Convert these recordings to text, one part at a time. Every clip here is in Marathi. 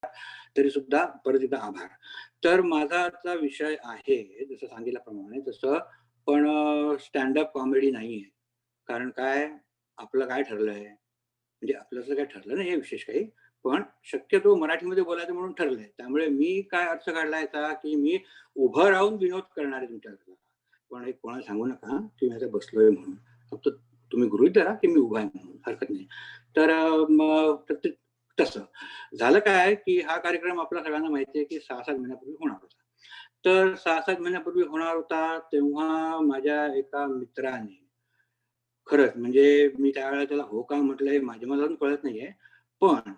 तरी सुद्धा परत एकदा आभार. तर माझा आजचा विषय आहे जसं सांगितल्याप्रमाणे तसं पण स्टँडअप कॉमेडी नाहीये. कारण काय आपलं काय ठरलंय, म्हणजे आपलं असं काही ठरलं नाही विशेष काही. पण शक्यतो मराठीमध्ये बोलायचं म्हणून ठरलंय. त्यामुळे मी काय अर्थ काढला याचा, की मी उभं राहून विनोद करणार आहे तुमच्याकरता. पण एक कोणाला सांगू नका, की मी आता बसलोय म्हणून. फक्त तुम्ही गृहीत धरा, की मी उभा आहे म्हणून, हरकत नाही. तर मग प्रत्येक तसं. झालं काय, की हा कार्यक्रम आपल्या सगळ्यांना माहिती आहे, की 6-7 महिन्यापूर्वी होणार होता. तर 6-7 महिन्यापूर्वी होणार होता, तेव्हा माझ्या एका मित्राने खरंच म्हणजे मी त्यावेळेला त्याला हो का म्हटलंय मला अजून कळत नाहीये. पण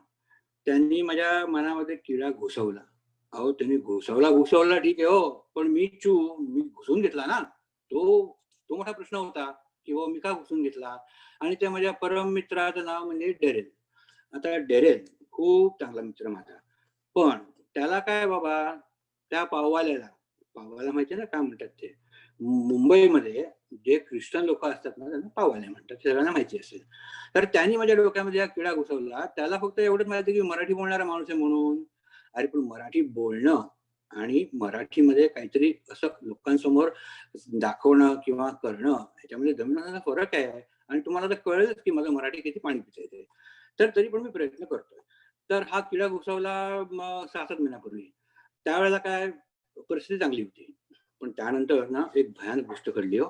त्यांनी माझ्या मनामध्ये किडा घुसवला. अहो त्यांनी घुसवला ठीक आहे हो, पण मी घुसवून घेतला ना. तो तो मोठा प्रश्न होता, की हो मी का घुसवून घेतला? आणि त्या माझ्या परम मित्राचं नाव म्हणजे डेरेल. आता डेरेल खूप चांगला मित्र माझा. पण त्याला काय बाबा त्या पाववाल्याला माहिती आहे ना काय म्हणतात ते? मुंबईमध्ये जे ख्रिश्चन लोकं असतात ना त्यांना पाववाले म्हणतात. सगळ्यांना माहिती असेल. तर त्यांनी माझ्या डोक्यामध्ये हा किडा घुसवला. त्याला फक्त एवढंच माहिती की मराठी बोलणारा माणूस आहे म्हणून. अरे पण मराठी बोलणं आणि मराठीमध्ये काहीतरी असं लोकांसमोर दाखवणं किंवा करणं ह्याच्यामध्ये जमीन आसमानाचा फरक आहे. आणि तुम्हाला तर कळेलच की माझं मराठी किती पाणी पितंय ते. तर तरी पण मी प्रयत्न करतोय. तर हा किडा घुसवला मग 6-7 महिन्यापूर्वी. त्यावेळेला काय परिस्थिती चांगली होती. पण त्यानंतर ना एक भयानक गोष्ट घडली हो.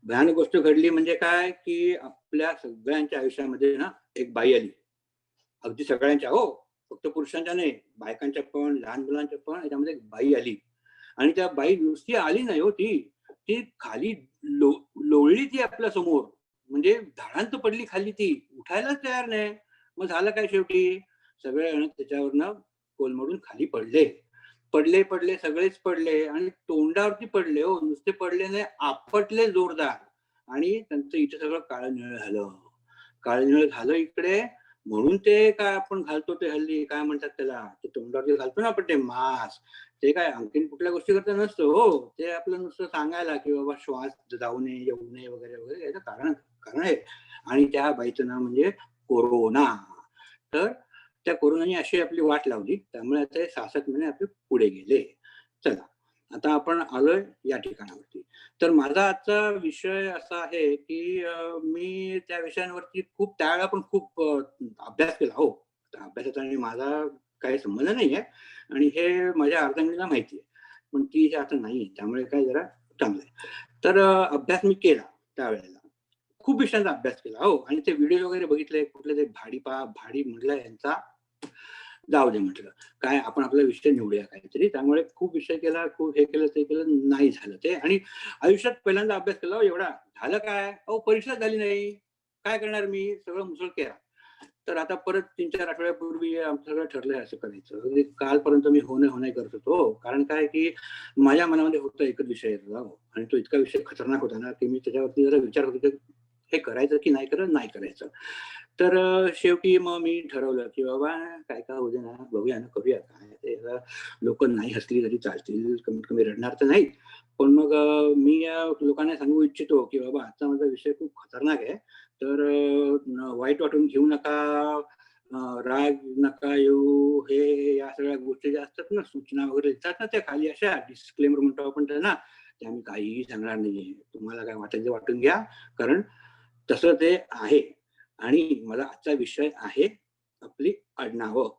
भयानक गोष्ट घडली म्हणजे काय, की आपल्या सगळ्यांच्या आयुष्यामध्ये ना एक बाई आली. अगदी सगळ्यांच्या हो, फक्त पुरुषांच्या नाही, बायकांच्या पण, लहान मुलांच्या पण याच्यामध्ये एक बाई आली. आणि त्या बाई नुसती आली नाही हो ती. ती खाली लो लोळली ती आपल्या समोर. म्हणजे धाडांत पडली खाली ती. उठायलाच तयार नाही. मग झालं काय शेवटी? सगळेजण त्याच्यावरनं कोलमडून खाली पडले. पडले सगळेच पडले आणि तोंडावरती पडले हो. नुसते पडले नाही, आपटले जोरदार. आणि त्यांचं इथे सगळं काळं-निळं झालं. काळं-निळं झालं इकडे म्हणून ते काय आपण घालतो ते हल्ली काय म्हणतात त्याला? ते तोंडावरती घालतो ना आपण ते मास्क. ते काय आणखीन कुठल्या गोष्टी करता नसतं हो. ते आपलं नुसतं सांगायला, की बाबा श्वास जाऊ नये, येऊ नये वगैरे, वगैरे याचं कारण कारण आहे. आणि त्या बाईचं नाव म्हणजे कोरोना. तर त्या कोरोनाने अशी आपली वाट लावली. त्यामुळे आता हे 6-7 महिने आपले पुढे गेले. चला, आता आपण आलोय या ठिकाणावरती. तर माझा आजचा विषय असा आहे, की मी त्या विषयांवरती त्यावेळेला पण खूप अभ्यास केला हो. त्या अभ्यासाचा आणि माझा काही संबंध नाहीये आणि हे माझ्या अर्धांगिनीला माहिती आहे. पण ती हे आता नाहीये. त्यामुळे काय जरा चांगलं आहे. तर अभ्यास मी केला त्यावेळेला. खूप विषयांचा अभ्यास केला हो आणि ते व्हिडिओ वगैरे बघितले. कुठले ते भाडी म्हटलं यांचा जाऊ दे म्हटलं. काय आपण आपला विषय निवडूया काहीतरी. त्यामुळे खूप विषय केला, खूप हे केलं, ते केलं. नाही झालं ते आणि आयुष्यात पहिल्यांदा अभ्यास केला हो एवढा. झालं काय? अहो परीक्षाच झाली नाही. काय करणार मी? सगळं मुसळकेरा. तर आता परत 3-4 आठवड्यापूर्वी आमचं सगळं ठरलंय असं करायचं. म्हणजे कालपर्यंत मी हो नाही करत होतो. कारण काय की माझ्या मनामध्ये होता एकच विषय येत होता हो आणि तो इतका विषय खतरनाक होता ना, की मी त्याच्यावरती जरा विचार करत होतो, हे करायचं की नाही करायचं? नाही करायचं. तर शेवटी मग मी ठरवलं, की बाबा काय का होऊ दे ना, बघूया ना, करूया काय ते लोकं नाही हसली तरी चालतील, कमीत कमी रडणार तर नाहीत. पण मग मी लोकांना सांगू इच्छितो, की बाबा आजचा माझा विषय खूप खतरनाक आहे. तर वाईट वाटून घेऊ नका, राग नका येऊ, हे या सगळ्या गोष्टी ज्या असतात ना, सूचना वगैरे येतात ना, त्या खाली अशा डिस्क्लेमर म्हणतो आपण त्यांना, त्या मी काहीही सांगणार नाहीये. तुम्हाला काय वाटेल ते वाटून घ्या, कारण तसं ते आहे. आणि माझा आजचा विषय आहे आपली आडनावं.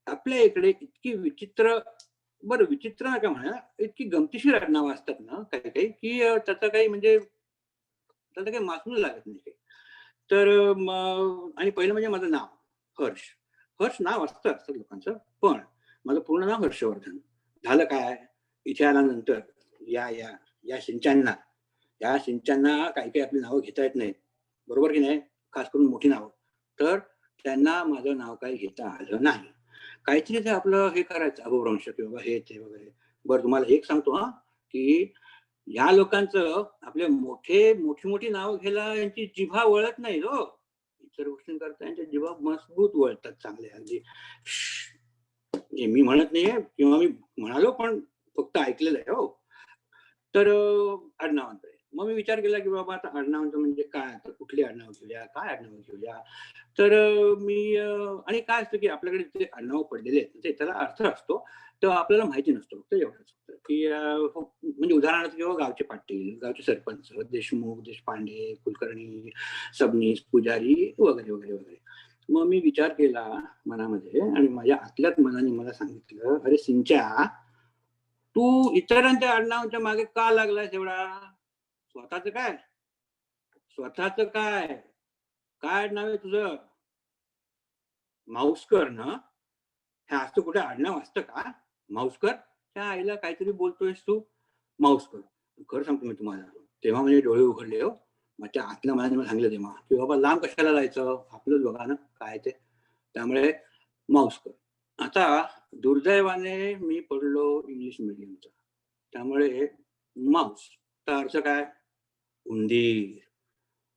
आपल्या इकडे इतकी विचित्र बरं विचित्र नका म्हणा, इतकी गमतीशीर आडनावं असतात ना काही-काही, की त्याचं काही म्हणजे त्याचं काही मापनं लागत नाही काही. तर मग आणि पहिलं म्हणजे माझं नाव हर्ष. हर्ष नाव असतं लोकांचं, पण माझं पूर्ण नाव हर्षवर्धन. झालं काय, इथे आल्यानंतर या, या, या सिंचांना काही-काही आपली नावं घेता येत नाहीत. बरोबर की नाही? खास करून मोठी नावं. तर त्यांना माझं नाव काही घेता आलं नाही. काहीतरी ते आपलं हे करायचं अपभ्रंश किंवा हे ते वगैरे. बरं तुम्हाला एक सांगतो हां, की ह्या लोकांचं आपले मोठी-मोठी नावं घ्यायला यांची जिव्हा वळत नाही हो. इतर गोष्टींकरता यांच्या जिव्हा मजबूत वळतात चांगले अगदी. हे मी म्हणत नाहीये किंवा मी म्हणालो पण फक्त ऐकलेलं आहे हो. तर आडनावांकडे. मग मी विचार केला की बाबा आता आडनावाचं म्हणजे काय, आता कुठली आडनाव घेऊया, काय आडनाव घेऊया. तर मी आणि काय असतं की आपल्याकडे जे आडनाव पडलेले आहेत ते त्याला अर्थ असतो, तो आपल्याला माहिती नसतो. फक्त एवढंच होतं की हो, म्हणजे उदाहरणार्थ किंवा गावचे पाटील, गावचे सरपंच, देशमुख, देशपांडे, कुलकर्णी, सबनीस, पुजारी वगैरे, वगैरे, वगैरे. मग मी विचार केला मनामध्ये आणि माझ्या आतल्याच मनाने मला सांगितलं, "अरे सिंच्या, तू इतरांच्या आडनावाच्या मागे का लागलायस एवढा? स्वतःचं काय? स्वतःचं काय? काय आडनाव आहे तुझं? माऊसकर ना? हे असं कुठे आडनाव असतं का? माऊसकर? त्या आईला काहीतरी बोलतोयस तू? माऊसकर. खरं सांगतो मी तुम्हाला. तेव्हा माझे डोळे उघडले हो. माझ्या आतल्या मनाने मला सांगितलं तेव्हा, की बाबा लांब कशाला जायचं? आपलंच बघा ना काय ते. त्यामुळे माऊसकर. आता दुर्दैवाने मी पडलो इंग्लिश मीडियमचा. त्यामुळे माऊस चा अर्थ काय? उंदीर.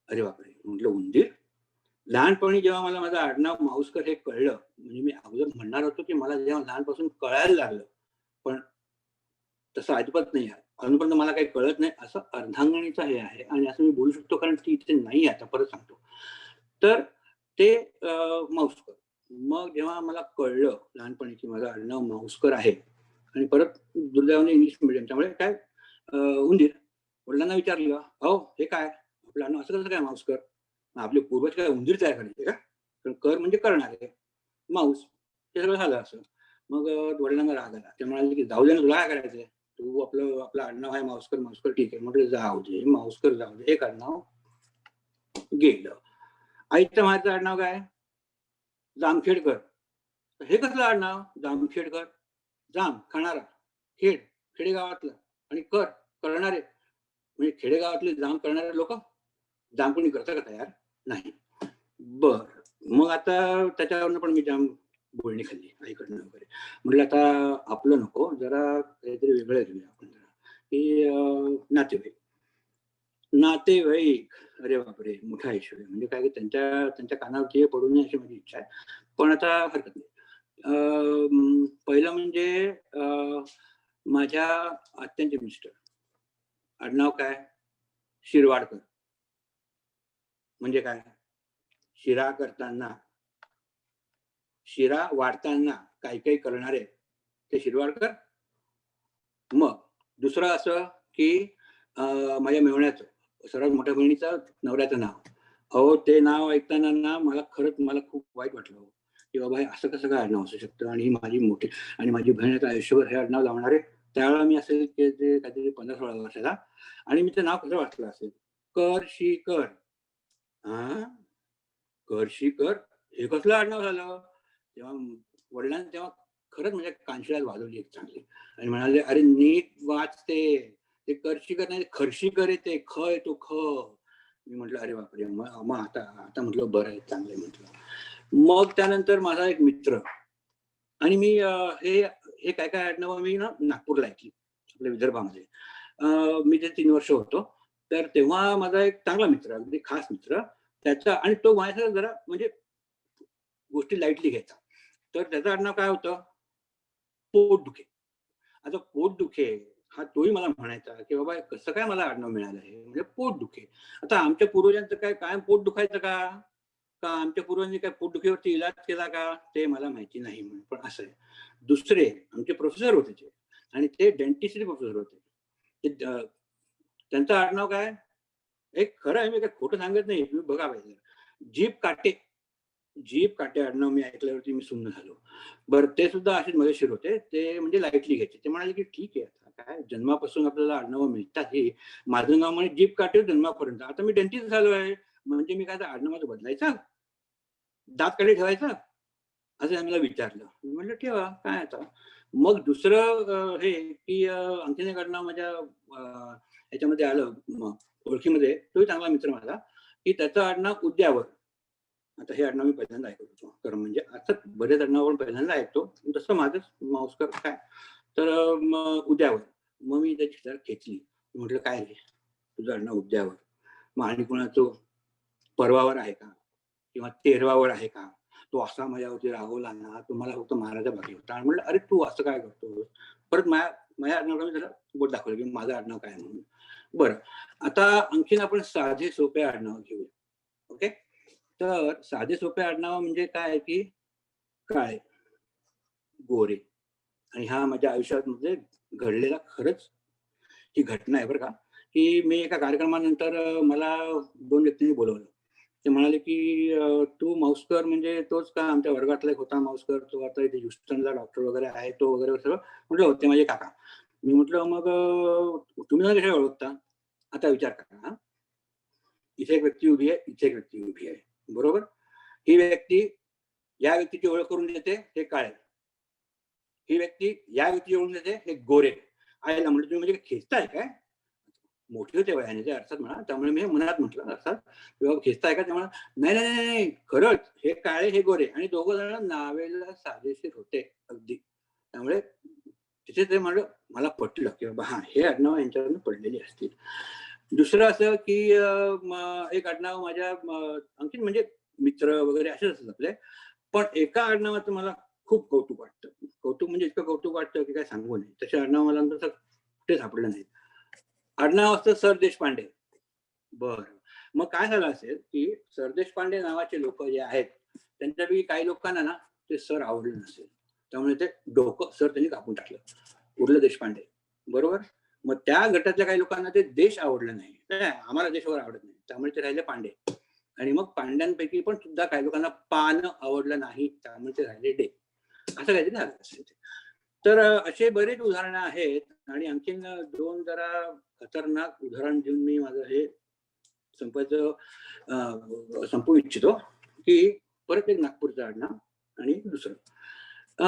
अरे बापरे! म्हटलं उंदीर? लहानपणी जेव्हा मला माझं आडनाव माऊसकर हे कळलं, म्हणजे मी अगोदर म्हणणार होतो, की मला जेव्हा लहानपासून कळायला लागलं, पण तसं अजिबात नाही आहे. अजूनपर्यंत मला काही कळत नाही, असं अर्धांगिनीचं हे आहे आणि असं मी बोलू शकतो कारण ती इथे नाही आहे, आता परत सांगतो. तर ते माऊसकर. मग जेव्हा मला कळलं लहानपणी, की माझं आडनाव माऊसकर आहे आणि परत दुर्दैवाने इंग्लिश मीडियम त्यामुळे काय उंदीर. वडिलांना विचारलं, "अहो, हे काय? आपलं आडनाव असं कसं काय माऊसकर? आपले पूर्वज काय उंदीर तयार करायचे का? तर कर म्हणजे करणारे, माऊस." हे सगळं झालं असं. मग वडिलांना राग आला. ते म्हणाले, की "जाऊ दे ना, तुला काय करायचंय? तू आपलं आडनाव आहे माऊसकर, माऊसकर ठीक आहे." म्हटलं, "जाऊ दे, माऊसकर जाऊ दे." एक आडनाव गेलं. आईच्या माहेरचं आडनाव काय? जामखेडकर. हे कसलं आडनाव? जामखेडकर. जाम खाणारा, खेड खेडेगावातलं आणि करणारे. म्हणजे खेडेगावातले जाम करणारे लोकं? जाम कोणी करतं का तयार? नाही. बरं. मग आता त्याच्यावरनं पण मी जाम बोलणी खाल्ली आईकडनं वगैरे. म्हटलं आता आपलं नको, जरा काहीतरी वेगळं घेऊया आपण जरा, की नातेवाईक. नातेवाईक. अरे बापरे! मोठा इश्यू आहे. म्हणजे काय की त्यांच्या कानावरती हे पडू नये अशी माझी इच्छा आहे. पण आता हरकत नाही. पहिलं म्हणजे माझ्या आत्यांचे मिस्टर. आडनाव काय? शिरवाडकर. म्हणजे काय? शिरा करताना, शिरा वाढताना काही-काही करणारे ते शिरवाडकर. मग दुसरं असं, की माझ्या मेव्हण्याचं, सर्वात मोठ्या बहिणीचं नवऱ्याचं नाव. अहो, ते नाव ऐकताना ना मला खरंच मला खूप वाईट वाटलं हो, की बाबा हे असं कसं काय आडनाव असू शकतं आणि ही माझी मोठी आणि माझी बहीण आता आयुष्यभर हे आडनाव लावणार आहे. त्यावेळेला मी असेल की ते काहीतरी 15-16 वर्षाचा आणि मी ते नाव कसं वाचलं असेल, करशीकर. हां, करशीकर हे कसलं आडनाव झालं? तेव्हा वडिलांनी तेव्हा खरंच म्हणजे कानशिलात वाजवली एक चांगली आणि म्हणाले, "अरे नीट वाच ते. ते करशीकर नाही, खर्शीकर आहे ते. ख आहे तो ख." मी म्हटलं, "अरे बापरे!" मग मग आता आता म्हटलं बरं आहे, चांगलं आहे म्हटलं. मग त्यानंतर माझा एक मित्र आणि मी हे हे काय-काय आडनावं मी ना नागपूरला ऐकली, आपल्या विदर्भामध्ये. मी ते 3 वर्ष होतो. तर तेव्हा माझा एक चांगला मित्र, अगदी खास मित्र, त्याचा आणि तो माझ्यासाठी जरा म्हणजे गोष्टी लाईटली घ्यायचा. तर त्याचं आडनाव काय होतं? पोटदुखे. आता पोटदुखे हा तोही मला म्हणायचा, की "बाबा कसं काय मला आडनाव मिळालं हे?" म्हणजे पोटदुखे. आता आमच्या पूर्वजांचं काय कायम पोट दुखायचं का? का आमच्या पूर्वजांनी काय पोटदुखीवरती इलाज केला का? ते मला माहिती नाही म्हणून. पण असं आहे. दुसरे आमचे प्रोफेसर होते ते आणि ते डेंटिस्टचे प्रोफेसर होते. ते त्यांचं आडनाव काय? हे खरं आहे, मी काही खोटं सांगत नाही. तुम्ही बघा पाहिजे. जीभ काटे. जीभ काटे आडनाव मी ऐकल्यावरती मी सुन्न झालो. बरं ते सुद्धा असेच मजेशीर होते. ते म्हणजे लाईटली घ्यायचे. ते म्हणाले, की "ठीक आहे, आता काय जन्मापासून आपल्याला आडनावं मिळतात हे. माझं नाव म्हणे जीभ काटे जन्मापर्यंत. आता मी डेंटिस्ट झालो आहे. म्हणजे मी काय आता आडनाव माझं बदलायचं? दात कडे ठेवायचा?" असं त्यांनी मला विचारलं. मी म्हटलं, "ठेवा, काय आता." मग दुसरं हे की आणखीन एक आडनाव माझ्या ह्याच्यामध्ये आलं ओळखीमध्ये, तोही चांगला मित्र माझा, की त्याचं आडनाव उद्यावर. आता हे आडनाव मी पहिल्यांदा ऐकत होतो. तर म्हणजे असंच बरेच आडनाव आपण पहिल्यांदा ऐकतो. तसं माझंच माऊसकर काय. तर मग उद्यावर. मग मी त्याची जरा खेचली. म्हटलं, "काय रे? तुझं आडनाव उद्यावर. मग आणि कोणाचं परवावर आहे का? किंवा तेरवावर आहे का? तो असा माझ्यावरती रागवला ना, तो मला फक्त मारायचा बाकी होता." आणि म्हटलं, "अरे तू असं काय करतोस?" परत माझ्या माझ्या आडनावाला मी त्याला बोट दाखवलं, की माझं आडनाव काय आहे म्हणून. बरं. आता आणखीन आपण साधे सोपे आडनाव घेऊया. ओके. तर साधे सोपे आडनाव म्हणजे काय की काळे, गोरे आणि हा माझ्या आयुष्यामध्ये घडलेला खरंच ही घटना आहे बरं का, की मी एका कार्यक्रमानंतर मला 2 व्यक्तींनी बोलावलं. ते म्हणाले, की "तू माऊसकर म्हणजे तोच का आमच्या वर्गातला एक होता माऊसकर, तो आता इथे ह्युस्टनला डॉक्टर वगैरे आहे तो वगैरे सगळं?" म्हटलं, "हो, ते माझे काका." मी म्हटलं, "मग तुम्ही मला कसे ओळखता?" आता विचार करा हां. इथे एक व्यक्ती उभी आहे, इथे एक व्यक्ती उभी आहे. बरोबर? ही व्यक्ती या व्यक्तीची ओळख करून देते, हे काळे. ही व्यक्ती या व्यक्तीची ओळख देते, हे गोरे. आईला म्हटलं, "तुम्ही म्हणजे खेचताय काय?" मोठे होते वयाने ते अर्थात म्हणा. त्यामुळे मी मनात म्हटलं अर्थात, "किंवा खेचताय का?" ते म्हणा, "नाही, नाही, नाही, नाही, खरंच हे काळे, हे गोरे." आणि दोघं जण नावेला साजेशीर होते अगदी. त्यामुळे तिथे ते म्हणलं मला पटलं, की बाबा हां, हे आडनाव यांच्यावरून पडलेली असतील. दुसरं असं, की एक आडनाव माझ्या आणखीन म्हणजे मित्र वगैरे असेच असतात आपले. पण एका आडनावाचं मला खूप कौतुक वाटतं. कौतुक म्हणजे इतकं कौतुक वाटतं, की काय सांगू नये. तसे आडनाव मला तसं कुठे सापडलं नाही. आडनाव असतं सर देशपांडे. बरं. मग काय झालं असेल, की सर देशपांडे नावाचे लोकं जे आहेत, त्यांच्यापैकी काही लोकांना ना ते सर आवडलं नसेल. त्यामुळे ते डोकं सर त्यांनी कापून टाकलं. उरलं देशपांडे. बरोबर? मग त्या गटातल्या काही लोकांना ते देश आवडलं नाही. नाही, आम्हाला देश वगैरे आवडत नाही. त्यामुळे ते राहिले पांडे. आणि मग पांड्यांपैकी पण सुद्धा काही लोकांना पान आवडलं नाही. त्यामुळे ते राहिले डे. असं काहीतरी झालं असेल ते. तर असे बरेच उदाहरणं आहेत आणि आणखीन 2 जरा खतरनाक उदाहरण देऊन मी माझं हे संपवायचं संपवू इच्छितो, की परत एक नागपूरचं आडनाव आणि दुसरं. अ,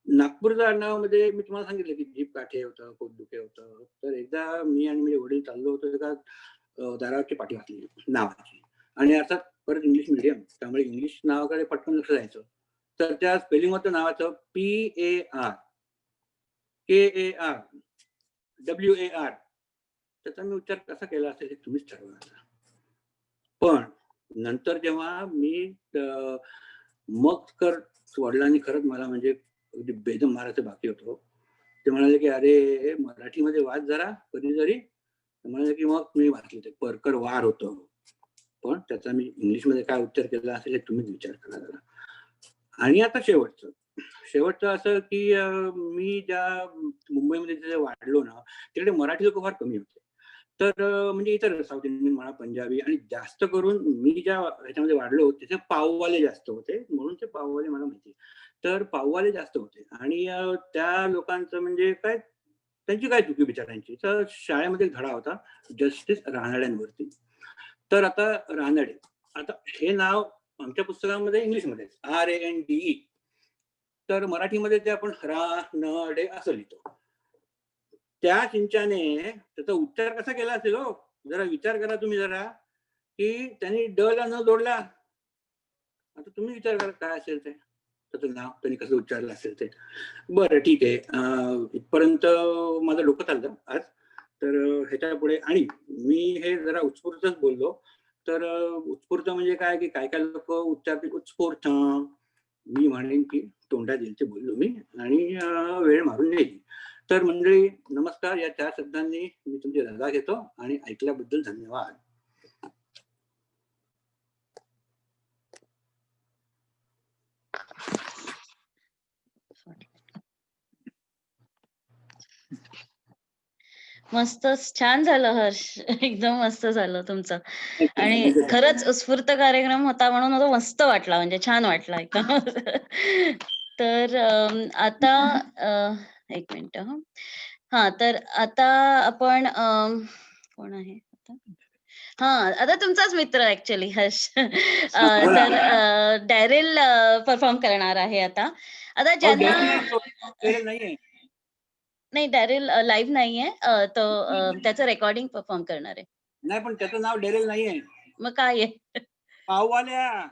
नागपूरच्या आडनावामध्ये मी तुम्हाला सांगितलं, की जीभ काठे होतं, पोटदुखे होतं. तर एकदा मी आणि माझे वडील चाललो होतो एका दारावरची पाटी घातली नावाची आणि अर्थात परत इंग्लिश मीडियम त्यामुळे इंग्लिश नावाकडे पटकन लक्ष जायचं. तर त्या स्पेलिंग होतं नावाचं PAR, KAR, WAR. त्याचा मी उच्चार कसा केला असेल हे तुम्हीच ठरवा आता. पण नंतर जेव्हा मी मग वडिलांनी खरंच मला म्हणजे अगदी बेदम मारायचं बाकी होतं. ते म्हणाले, की "अरे, मराठीमध्ये वाच जरा कधीतरी." ते म्हणाले, की मग मी वाचलं ते परकर वार होतं. पण त्याचा मी इंग्लिशमध्ये काय उच्चार केला असेल हे तुम्हीच विचार करा जरा. आणि आता शेवटचं. शेवटचं असं, की मी ज्या मुंबईमध्ये जिथे वाढलो ना, तिकडे मराठी लोकं फार कमी होते. तर म्हणजे इतर साऊथ इंडियन म्हणा, पंजाबी आणि जास्त करून मी ज्या ह्याच्यामध्ये वाढलो तिथे पाववाले जास्त होते. म्हणून ते पाववाले मला माहिती आहे. तर पाववाले जास्त होते आणि त्या लोकांचं म्हणजे काय त्यांची काय चुकी बिचाऱ्यांची. तर शाळेमध्ये एक धडा होता जस्टिस रानड्यांवरती. तर आता रानडे. आता हे नाव आमच्या पुस्तकामध्ये इंग्लिशमध्ये RANDE. तर मराठीमध्ये ते आपण रानडे असं लिहितो. त्या चिंचाने त्याचा उच्चार कसा केला असेल हो? जरा विचार करा तुम्ही जरा, की त्यांनी ड ला न जोडला. आता तुम्ही विचार करा काय असेल ते? त्याचं नाव त्यांनी कसं उच्चारलं असेल ते. बरं ठीक आहे. इथपर्यंत माझं डोकं चाललं आज. तर ह्याच्यापुढे आणि मी हे जरा उत्स्फूर्तच बोललो. तर उत्स्फूर्त म्हणजे काय, की काय-काय लोकं उच्चारतील उत्स्फूर्त. मी म्हणेन, की तोंडात येईल ते बोललो मी आणि वेळ मारून नेली. तर मंडळी नमस्कार. या 4 शब्दांनी मी तुमची रजा घेतो आणि ऐकल्याबद्दल धन्यवाद. मस्तच. छान झालं हर्ष. एकदम मस्त झालं तुमचं. आणि खरंच उत्स्फूर्त कार्यक्रम होता म्हणून मला मस्त वाटला म्हणजे छान वाटला एकदम. तर आता एक मिनिट हं. हां, तर आता आपण कोण आहे आता? हां, आता तुमचाच मित्र ॲक्चुअली हर्ष. तर डॅरेल परफॉर्म करणार आहे आता. आता अहो ज्यांना डेरेल नाही तो. डेरेल नाहीये. नाही डॅरेल लाईव्ह नाहीये. तो त्याचं रेकॉर्डिंग परफॉर्म करणार आहे. नाही पण त्याचं नाव डेरेल नाहीये. मग काय आहे? पाववाल्या.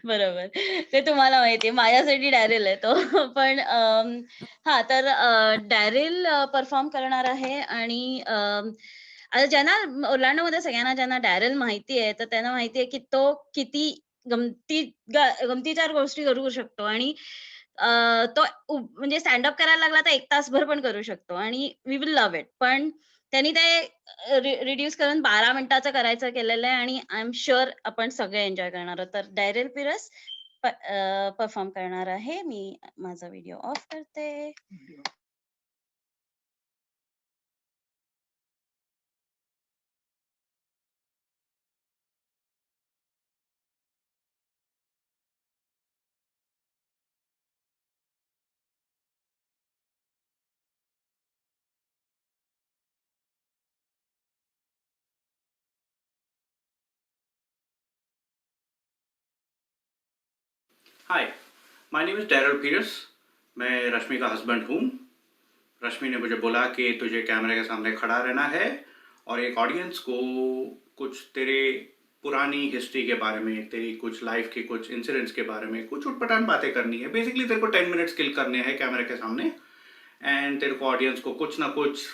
बरोबर. ते तुम्हाला माहिती आहे. माझ्यासाठी डॅरेल आहे तो. पण हां, तर डॅरेल परफॉर्म करणार आहे आणि आता ज्यांना ओर्लांडोमध्ये सगळ्यांना ज्यांना डॅरेल माहिती आहे, तर त्यांना माहिती आहे, की तो किती गमतीदार गोष्टी करू शकतो आणि तो म्हणजे स्टँड अप करायला लागला तर 1 तासभर पण करू शकतो आणि वी विल लव्ह इट. पण त्यांनी ते रिड्यूस करून 12 मिनिटाचं करायचं केलेलं आहे आणि आय एम शुअर आपण सगळे एन्जॉय करणार आहोत. तर डायरेल पिरस परफॉर्म करणार आहे. मी माझा व्हिडिओ ऑफ करते. हाय, माय नेम इज़ डैरल पीयर्स। मैं रश्मि का हस्बैंड हूँ। रश्मि ने मुझे बोला कि तुझे कैमरे के सामने खड़ा रहना है और एक ऑडियंस को कुछ तेरे पुरानी हिस्ट्री के बारे में, तेरी कुछ लाइफ के कुछ इंसिडेंट्स के बारे में कुछ उटपटांग बातें करनी है। बेसिकली तेरे को 10 मिनट्स किल करने हैं कैमरे के सामने एंड तेरे को ऑडियंस को कुछ ना कुछ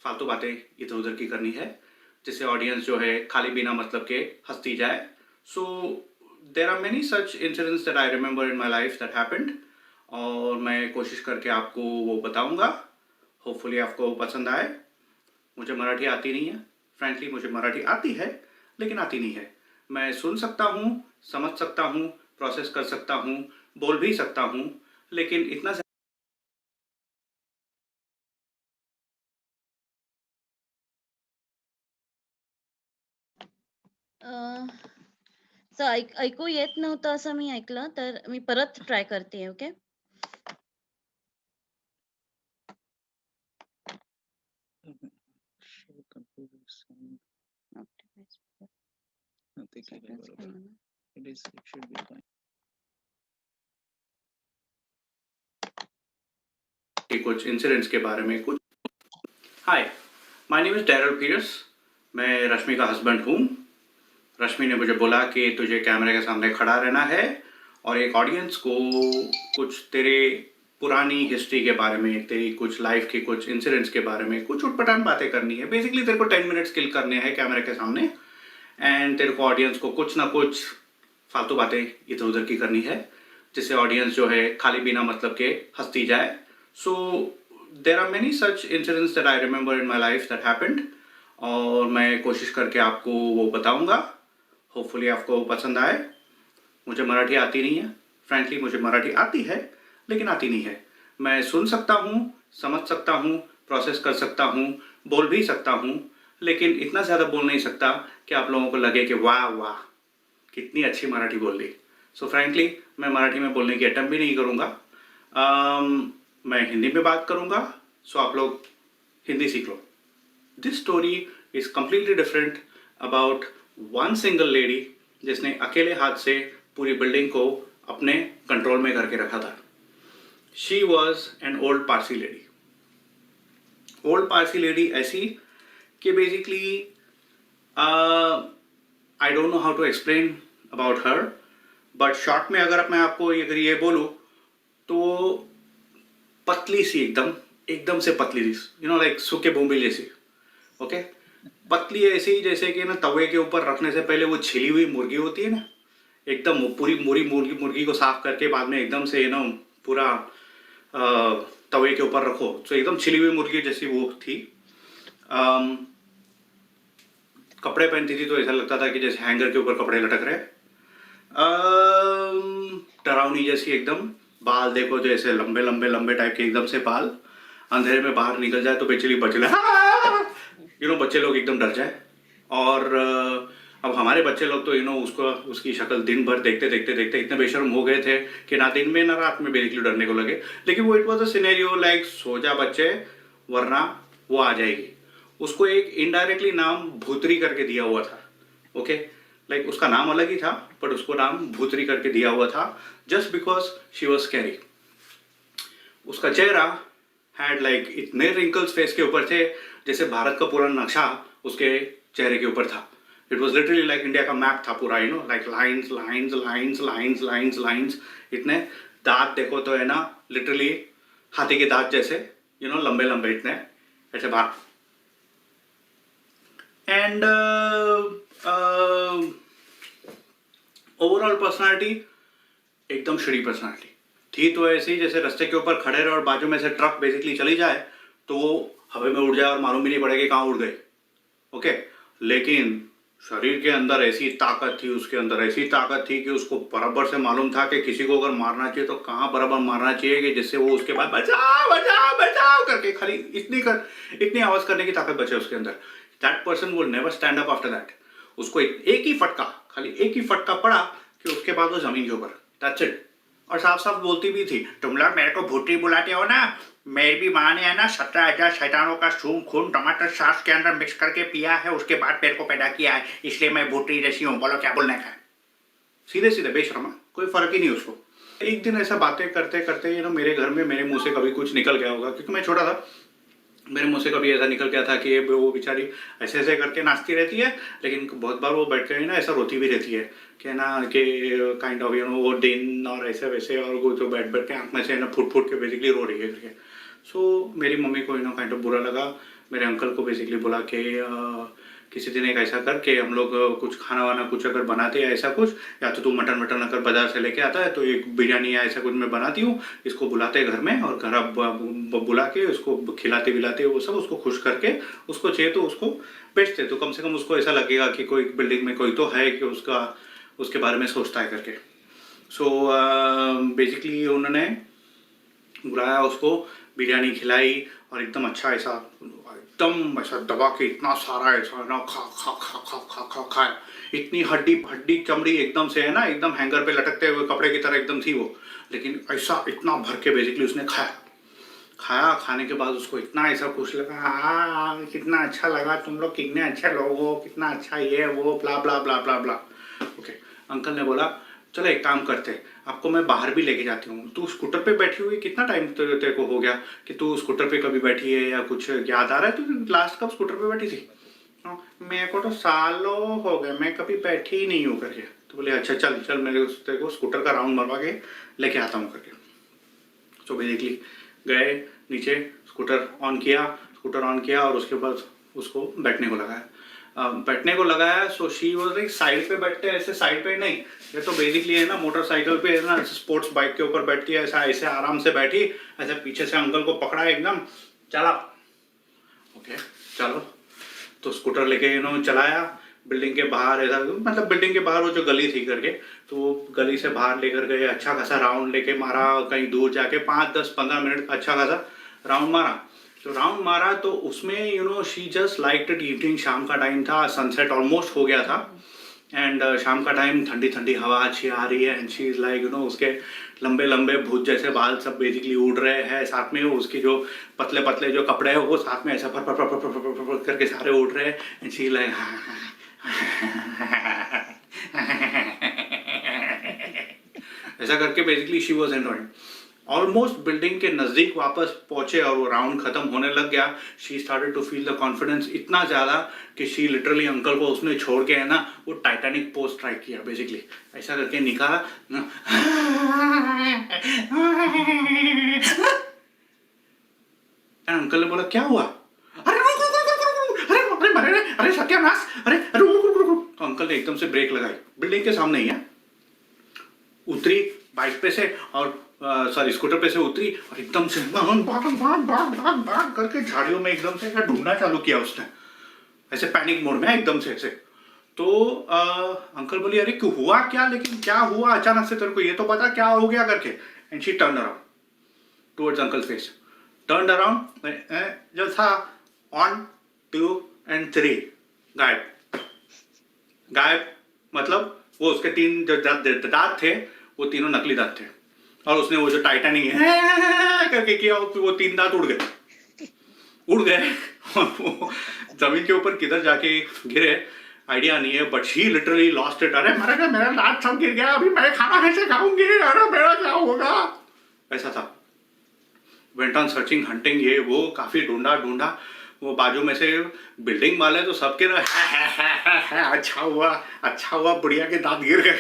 फालतू बातें इधर उधर की करनी है, जिससे ऑडियंस जो है खाली बिना मतलब के हंसती जाए। So there are many such incidents that I remember in my life that happened और मैं कोशिश करके आपको वो बताऊंगा। होपफुली आपको पसंद आए। मुझे मराठी आती नहीं है, फ्रेंकली मुझे मराठी आती है लेकिन आती नहीं है। मैं सुन सकता हूँ, समझ सकता हूँ, प्रोसेस कर सकता हूँ, बोल भी सकता हूँ, लेकिन इतना ऐकू येत नव्हतं असं मी ऐकलं, तर मी परत ट्राय करतेय. ओके. Show computer sound. ते केलंय बरोबर. It should be fine. कि कुछ इंसिडेंट्स के बारे में कुछ। हाय, माय नेम इज़ डैरल पीयर्स। मैं रश्मि का हस्बैंड हूँ। रश्मि ने मुझे बोला कि तुझे कैमरे के सामने खड़ा रहना है और एक ऑडियंस को कुछ तेरे पुरानी हिस्ट्री के बारे में, तेरी कुछ लाइफ के कुछ इंसिडेंट्स के बारे में कुछ उटपटांग बातें करनी है। बेसिकली तेरे को 10 मिनट्स किल करने हैं कैमरे के सामने एंड तेरे को ऑडियंस को कुछ ना कुछ फालतू बातें इधर उधर की करनी है, जिससे ऑडियंस जो है खाली बिना मतलब के हंसती जाए। So there are many such incidents that I remember in my life that happened और मैं कोशिश करके आपको वो बताऊंगा। होपफुली आपको पसंद आए। मुझे मराठी आती नहीं है, फ्रेंकली मुझे मराठी आती है लेकिन आती नहीं है। मैं सुन सकता हूँ, समझ सकता हूँ, प्रोसेस कर सकता हूँ, बोल भी सकता हूँ, लेकिन इतना ज़्यादा बोल नहीं सकता कि आप लोगों को लगे कि वाह वाह कितनी अच्छी मराठी बोल ली। सो फ्रेंकली मैं मराठी में बोलने की अटेम्प्ट भी नहीं करूँगा। मैं हिंदी में बात करूँगा, सो आप लोग हिंदी सीख लो। This story is completely different about one single lady जिसने अकेले हाथ से पूरी बिल्डिंग को अपने कंट्रोल में करके रखा था। She was an old Parsi lady. Old Parsi lady ऐसी कि basically I don't know how to explain about her, but short में अगर मैं आपको अगर ये बोलूँ तो पतली सी, एकदम एकदम से पतली सी, यू नो लाइक सूखे बोम्बिल जैसी। ओके, पतली ऐसी जैसे कि ना तवे के ऊपर रखने से पहले वो छिली हुई मुर्गी होती है ना, एकदम वो पूरी मुर्गी को साफ करके बाद में एकदम से ना पूरा तवे के ऊपर रखो तो एकदम छिली हुई मुर्गी जैसी वो थी। कपड़े पहनती थी तो ऐसा लगता था कि जैसे हैंगर के ऊपर कपड़े लटक रहे। डरावनी जैसी एकदम। बाल देखो जैसे लंबे लंबे लंबे टाइप के एकदम से बाल। अंधेरे में बाहर निकल जाए तो बेचारी बचले यू नो बच्चे लोग एकदम डर जाए। और अब हमारे बच्चे लोग तो यू नो उसकी शक्ल दिन भर देखते देखते देखते इतने बेशर्म हो गए थे कि ना दिन में ना रात में बेसिकली डरने को लगे। लेकिन वो it was a scenario like so जा बच्चे वरना वो आ जाएगी। उसको एक इनडायरेक्टली नाम भूतरी करके दिया हुआ था। ओके, लाइक उसका नाम अलग ही था बट उसको नाम भूतरी करके दिया हुआ था just because she was scary. उसका चेहरा हैड लाइक इतने रिंकल्स फेस के ऊपर थे जैसे भारत का पूरा नक्शा उसके चेहरे के ऊपर था। It was literally like India का मैप था पूरा, you know like lines lines lines lines lines lines. इतने दांत देखो तो है ना लिटरली हाथी के दांत जैसे, यू नो लंबे लंबे इतने ऐसे बाहर। एंड ओवरऑल पर्सनालिटी एकदम शिड़ी पर्सनालिटी। थी तो ऐसी जैसे रास्ते के ऊपर खड़े रहे और बाजू में से ट्रक बेसिकली चली जाए तो वो हवा में उड़ जाए और मालूम भी नहीं पड़ेगा कहाँ उड़ गई। ओके, लेकिन शरीर के अंदर ऐसी ताकत थी, उसके अंदर ऐसी ताकत थी कि उसको बराबर से मालूम था कि किसी को अगर मारना चाहिए तो कहाँ बराबर मारना चाहिए कि जिससे वो उसके बाद बचाओ बचाओ बचाओ करके खाली इतनी आवाज करने की ताकत बचे उसके अंदर। That person will never stand up after that. उसको एक ही फटका, खाली एक ही फटका पड़ा कि उसके बाद वो जमीन के ऊपर, दैट्स इट। और साफ साफ बोलती भी थी, तुम लोग मेरे को भूटी बुलाते हो ना, मेरी भी माँ ने है ना 17,000 शैतानों का सून खून टमाटर सास के अंदर मिक्स करके पिया है, उसके बाद मेरे को पैदा किया है, इसलिए मैं भूटी जैसी हूँ। बोलो क्या बोलने का है? सीधे सीधे बेशर्मा, कोई फर्क ही नहीं उसको। एक दिन ऐसा बातें करते करते मेरे घर में मेरे मुंह से कभी कुछ निकल गया होगा, क्योंकि मैं छोटा था, मेरे मुंह से कभी ऐसा निकल गया था कि वो बेचारी ऐसे ऐसे करके नाचती रहती है, लेकिन बहुत बार वो बैठ कर ना ऐसा रोती भी रहती है कि ना कि काइंड ऑफ वो दिन और ऐसे वैसे, और वो तो बैठ बैठ के आँख में से ना फुट फुट के बेसिकली रो रही है करके। सो मेरी मम्मी को काइंड ऑफ बुरा लगा। मेरे अंकल को बेसिकली बोला कि किसी दिन एक ऐसा कर के हम लोग कुछ खाना वाना कुछ अगर बनाते हैं ऐसा कुछ, या तो तू मटन अगर बाजार से लेके आता है तो एक बिरयानी या ऐसा कुछ मैं बनाती हूँ, इसको बुलाते हैं घर में और घर बुला के उसको खिलाते विलाते वो सब, उसको खुश करके उसको चाहिए तो उसको बेचते, तो कम से कम उसको ऐसा लगेगा कि कोई बिल्डिंग में कोई तो है कि उसके बारे में सोचता है करके। सो बेसिकली उन्होंने बुलाया, उसको बिरयानी खिलाई और एकदम अच्छा ऐसा दबा के इतना सारा ऐसा ना खा खा खा खा खा खा खाया, इतनी हड्डी चमड़ी एकदम से है ना, एकदम हैंगर पे लटकते हुए कपड़े की तरह एकदम थी वो, लेकिन ऐसा इतना भर के बेसिकली उसने खाया। खाने के बाद उसको इतना ऐसा खुश लगा, कितना अच्छा लगा, तुम लोग कितने अच्छे लोग हो, कितना अच्छा ये वो blah blah blah blah blah. Okay, uncle ने बोला चलो एक काम करते, आपको मैं बाहर भी लेके जाती हूँ, तू स्कूटर पे बैठी हुई कितना टाइम तेरे को हो गया कि तू स्कूटर पे कभी बैठी है, या कुछ याद आ रहा है तू लास्ट कब स्कूटर पे बैठी थी? मेरे को तो सालों हो गए, मैं कभी बैठी ही नहीं हूँ करके। तो बोले अच्छा चल मेरे तेरे को स्कूटर का राउंड मरवा के लेके आता हूँ करके। तो बेसिकली गए नीचे, स्कूटर ऑन किया और उसके बाद उसको बैठने को लगाया। सो शी वाज लाइक साइड पे बैठते हैं, ऐसे साइड पे नहीं, ये तो बेसिकली है ना मोटरसाइकिल पे है ना, स्पोर्ट्स बाइक के ऊपर बैठती है, ऐसा ऐसे आराम से बैठी, ऐसे पीछे से अंकल को पकड़ा एकदम, चला। ओके चलो, तो स्कूटर लेके चलाया बिल्डिंग के बाहर, ऐसा मतलब बिल्डिंग के बाहर वो जो गली थी करके, तो वो गली से बाहर लेकर गए, अच्छा खासा राउंड लेके मारा, कहीं दूर जाके 5-10-15 मिनट का अच्छा खासा राउंड मारा। तो राउंड मारा तो उसमें शी जस्ट लाइक इट इवनिंग, शाम का टाइम था, सनसेट ऑलमोस्ट हो गया था, एंड शाम का टाइम, ठंडी ठंडी हवा अच्छी आ रही है, एंड शी इज लाइक उसके लंबे लंबे भूत जैसे बाल सब बेसिकली उड़ रहे हैं, साथ में उसकी जो पतले पतले जो कपड़े हैं वो साथ में ऐसा फर फर फर फर फर फर करके सारे उड़ रहे हैं, एंड शी लाइक ऐसा करके बेसिकली शी वाज एंजॉयिंग। ऑलमोस्ट बिल्डिंग के नजदीक वापस पहुंचे और वो राउंड खत्म होने लग गया। She started to feel the confidence इतना ज्यादा कि शी लिटरली अंकल को उसने छोड़ के है ना वो टाइटैनिक पोज ट्राई किया, बेसिकली ऐसा करके निकाला। अंकल ने बोला क्या हुआ? अरे सत्यानाश, अरे तो अंकल ने एकदम से ब्रेक लगाई, बिल्डिंग के सामने ही है, उतरी बाइक पे से और सॉरी स्कूटर पे से उतरी और एकदम से भाग करके झाड़ियों में एकदम से ढूंढना चालू किया उसने, ऐसे पैनिक मोड में एकदम से ऐसे। तो अंकल बोली अरे क्यों हुआ क्या, लेकिन क्या हुआ अचानक से, तेरे को ये तो पता क्या हो गया करके। And she turn around towards uncle face, turn around जो था 1 2 and 3 गायब, मतलब वो उसके 3 जो दांत थे वो तीनों नकली दांत थे, और उसने वो जो टाइटैनिक करके किया वो 3 दांत उड़ गए और वो जमीन के ऊपर किधर जाके गिरे आइडिया नहीं है, but he literally lost it. अरे मेरा दांत सब गिर गया, अभी मैं खाना कैसे खाऊंगी, अरे मेरा क्या होगा, ऐसा था। वेंट ऑन सर्चिंग हंटिंग, ये वो काफी ढूंढा, वो बाजू में से बिल्डिंग वाले तो सबके अच्छा हुआ बुढ़िया के दांत गिर गए।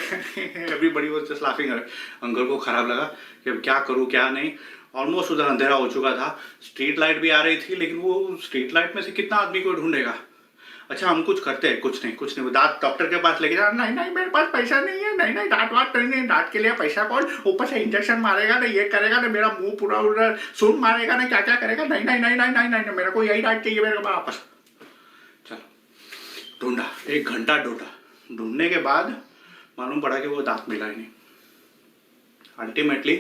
एवरीबॉडी वाज जस्ट लाफिंग। अंकल को खराब लगा कि क्या करूं क्या नहीं। ऑलमोस्ट उधर अंधेरा हो चुका था, स्ट्रीट लाइट भी आ रही थी, लेकिन वो स्ट्रीट लाइट में से कितना आदमी को ढूंढेगा। अच्छा हम कुछ करते हैं, कुछ नहीं, वो दांत डॉक्टर के पास लेके जा, नहीं मेरे पास पैसा नहीं है, नहीं दांत वाट नहीं, दांत के लिए पैसा कौन, ऊपर से इंजेक्शन मारेगा ना, ये करेगा ना, मेरा मुंह पूरा उधर सुन मारेगा ना, क्या क्या करेगा, नहीं मेरे को यही दांत चाहिए, मेरे को वापस। चलो ढूंढा, 1 घंटा ढूंढने के बाद मालूम पड़ा कि वो दांत मिला ही नहीं। अल्टीमेटली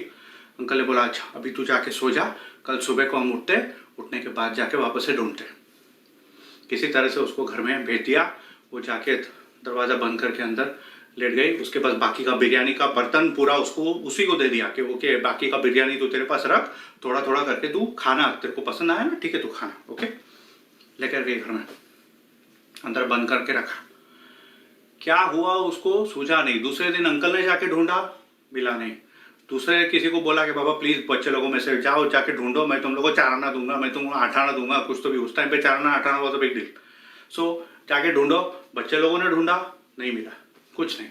अंकल ने बोला अच्छा अभी तू जाके सो जा, कल सुबह को हम उठने के बाद जाके वापस से ढूंढते। किसी तरह से उसको घर में भेज दिया, वो जाके दरवाज़ा बंद करके अंदर लेट गई। उसके पास बाकी का बिरयानी का बर्तन पूरा उसको उसी को दे दिया कि वो के बाकी का बिरयानी तू तेरे पास रख, थोड़ा थोड़ा करके तू खाना, तेरे को पसंद आया ना ठीक है तू खाना, ओके। लेकर गई घर में, अंदर बंद करके रखा। क्या हुआ उसको सूझा नहीं। दूसरे दिन अंकल ने जाके ढूंढा, मिला नहीं। दूसरे किसी को बोला कि बाबा प्लीज बच्चे लोगों में से जाओ जाके ढूंढो, मैं तुम लोगों को चाराना दूंगा, मैं तुमको आठाना दूंगा, कुछ तो भी। उस टाइम पे चाराना आठाना हुआ तो बिग डील। सो जाके ढूंढो, बच्चे लोगों ने ढूंढा, नहीं मिला, कुछ नहीं।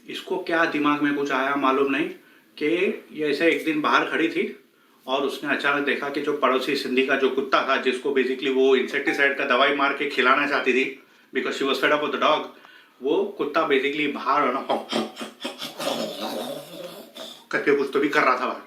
इसको क्या दिमाग में कुछ आया मालूम नहीं कि ये ऐसे एक दिन बाहर खड़ी थी और उसने अचानक देखा कि जो पड़ोसी सिंधी का जो कुत्ता था, जिसको बेसिकली वो इंसेक्टिसाइड का दवाई मार के खिलाना चाहती थी because she was fed up विद द डॉग, वो कुत्ता बेसिकली बाहर करके कुछ तो भी कर रहा था बाहर।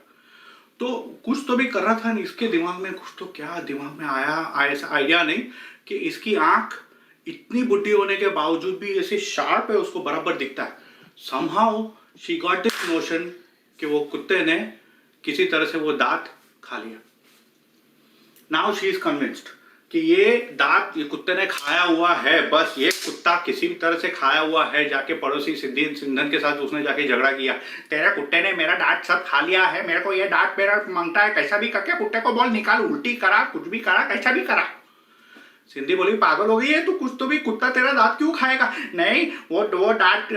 तो कुछ तो भी कर रहा था, इसके दिमाग में कुछ तो क्या दिमाग में आया ऐसा आइडिया नहीं कि इसकी आंख इतनी बुढ़ी होने के बावजूद भी ऐसे शार्प है, उसको बराबर दिखता है। समहाउ शी गॉट दिस नोशन कि वो कुत्ते ने किसी तरह से वो दांत खा लिया। नाउ शी इज कन्विंस्ड कि ये दांत ये कुत्ते ने खाया हुआ है, बस ये कुत्ता किसी भी तरह से खाया हुआ है। जाके पड़ोसी सिंधन के साथ उसने जाके झगड़ा किया, तेरे कुत्ते ने मेरा दांत सब खा लिया है, मेरे को ये दांत मेरा मांगता है, कैसा भी करके कुत्ते को बोल निकाल, उल्टी करा, कुछ भी करा, कैसा भी करा। सिंधी बोली पागल हो गई है तू, कुछ तो भी, कुत्ता तेरा दांत क्यों खाएगा। नहीं वो दांत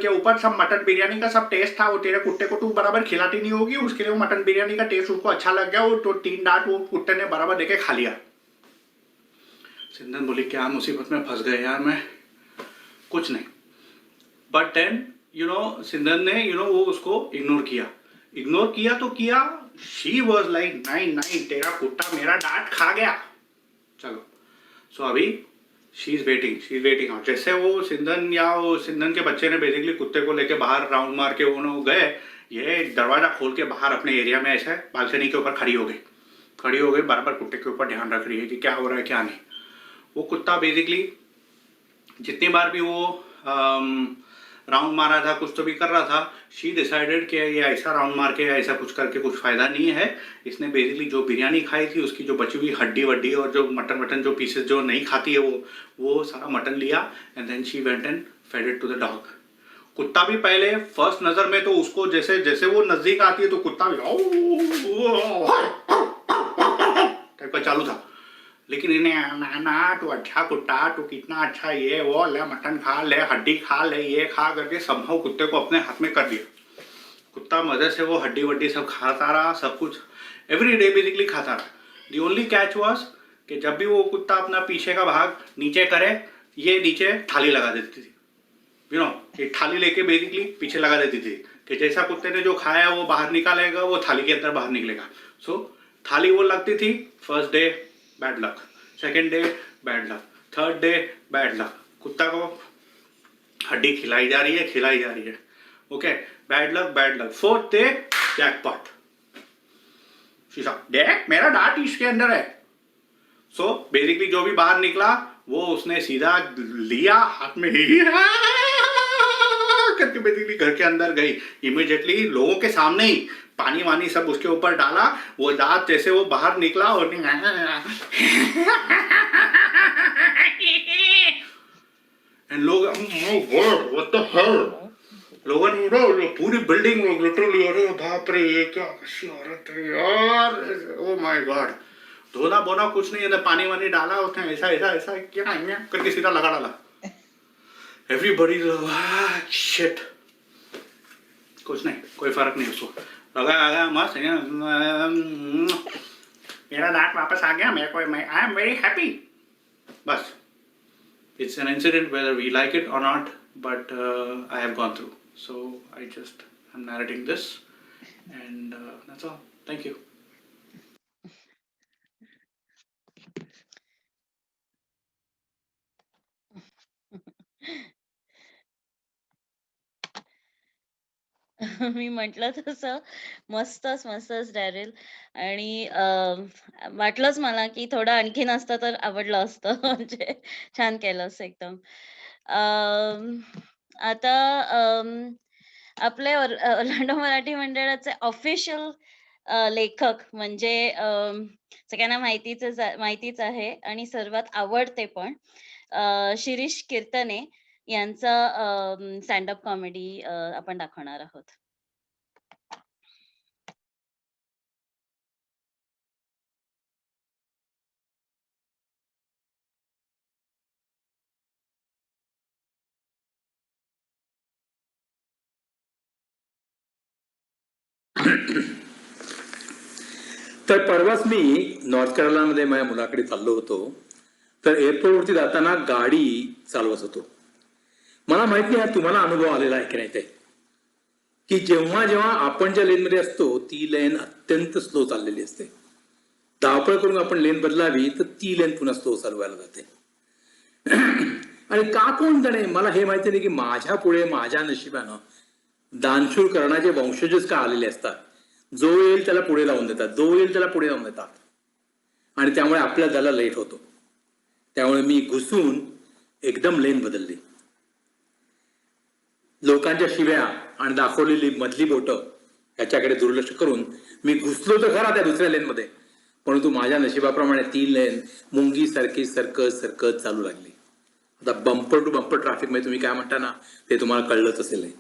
के ऊपर सब मटन बिरयानी का सब टेस्ट था, वो तेरे कुत्ते को तू बराबर खिलाती नहीं होगी, उसके लिए वो मटन बिरयानी का टेस्ट उसको अच्छा लग गया, वो तो 3 दांत वो कुत्ते ने बराबर देके खा लिया। सिंधन बोली क्या मुसीबत में फंस गए यार मैं, कुछ नहीं। बट देन सिंधन ने वो उसको इग्नोर किया तो किया। शी वॉज लाइक नहीं तेरा कुत्ता मेरा दांत खा गया, चलो। सो अभी शी इज वेटिंग आउट। जैसे वो सिंधन के बच्चे ने बेसिकली कुत्ते को लेके बाहर राउंड मार के वो गए, ये दरवाजा खोल के बाहर अपने एरिया में ऐसे बालकनी के ऊपर खड़ी हो गई, बराबर कुत्ते के ऊपर ध्यान रख रही है कि क्या हो रहा है क्या नहीं। वो कुत्ता बेसिकली जितनी बार भी वो राउंड मारा था, कुछ तो भी कर रहा था, शी डिसाइडेड कि ये ऐसा राउंड मार के ऐसा कुछ करके कुछ फायदा नहीं है। इसने बेसिकली जो बिरयानी खाई थी उसकी जो बची हुई हड्डी वड्डी और जो मटन जो पीसेस जो नहीं खाती है वो सारा मटन लिया एंड देन शी वेंट एंड फेड इट टू द डॉग। कुत्ता भी पहले फर्स्ट नजर में तो उसको जैसे जैसे वो नजदीक आती है तो कुत्ता भी टाइप का चालू था, लेकिन इन्हें ना तू अच्छा कुत्ता, तू कितना अच्छा, ये वो ले मटन खा ले, हड्डी खा ले, ये खा करके संभव कुत्ते को अपने हाथ में कर दिया। कुत्ता मजे से वो हड्डी वड्डी सब खाता रहा, सब कुछ एवरी डे बेसिकली खाता रहा। दी ओनली कैच वॉज कि जब भी वो कुत्ता अपना पीछे का भाग नीचे करे, ये नीचे थाली लगा देती थी, ये थाली लेके बेसिकली पीछे लगा देती थी कि जैसा कुत्ते ने जो खाया वो बाहर निकालेगा, वो थाली के अंदर बाहर निकलेगा। सो थाली वो लगती थी। फर्स्ट डे बैड लक, सेकेंड डे बैड लक, थर्ड डे बैड लक, कुत्ता को हड्डी खिलाई जा रही है, ओके, बैड लक। फोर्थ डे जैकपॉट, शीशा देख मेरा दांत इसके अंदर है। सो बेसिकली जो भी बाहर निकला वो उसने सीधा लिया हाथ में ही करके बेसिकली घर के अंदर गई, इमीडिएटली लोगों के सामने ही पानी वानी सब उसके ऊपर डाला। वो दांत जैसे वो बाहर निकला और लोग व्हाट द हेल, लोगों ने पूरी बिल्डिंग में लिटरली अरे बाप रे ये क्या कैसी औरत है यार, ओ माय गॉड। धोना बोना कुछ नहीं है, पानी वानी डाला उसने, ऐसा क्या करके सीधा लगा डाला। एवरीबॉडी शिट, कुछ नहीं, कोई फर्क नहीं उसको लगा मस्त, मेरा दांत वापस आ गया, मेरे को I am very happy. Bus it's an incident whether we like it or not, but I have gone through, so I just am narrating this and that's all. Thank you. मी म्हटलं तसं मस्तच डॅरेल. आणि वाटलंच मला, की थोडं आणखीन असतं तर आवडलं असतं. म्हणजे छान केलंस एकदम. अं, आता आपले ऑर्लॅंडो मराठी मंडळाचे ऑफिशियल लेखक म्हणजे सगळ्यांना माहितीच आहे आणि सर्वात आवडते पण शिरीष कीर्तने यांचा स्टँड अप कॉमेडी आपण दाखवणार आहोत. तर परवाच मी नॉर्थ कॅरोलिनामध्ये माझ्या मुलाकडे चाललो होतो. तर एअरपोर्टवरती जाताना गाडी चालवत होतो. मला माहित नाही हा तुम्हाला अनुभव आलेला आहे की नाही ते, की जेव्हा जेव्हा आपण ज्या लेनमध्ये असतो ती लेन अत्यंत स्लो चाललेली असते. धावपळ करून आपण लेन बदलावी तर ती लेन पुन्हा स्लो चालवायला जाते. आणि का कोण जाणे मला हे माहिती नाही की माझ्या पुढे माझ्या नशिबानं दानशूर करण्याचे वंशजच का आलेले असतात. जो येईल त्याला पुढे लावून देतात, जो येईल त्याला पुढे लावून देतात, आणि त्यामुळे आपल्या त्याला लेट होतो. त्यामुळे मी घुसून एकदम लेन बदलली. लोकांच्या शिव्या आणि दाखवलेली मधली बोटं ह्याच्याकडे दुर्लक्ष करून मी घुसलो तर खरा त्या दुसऱ्या लेनमध्ये, परंतु माझ्या नशिबाप्रमाणे ती लेन मुंगी सारखी सरकत चालू लागली. आता बंपर टू बंपर ट्रॅफिक मध्ये तुम्ही काय म्हणता ना ते तुम्हाला कळलंच असेल.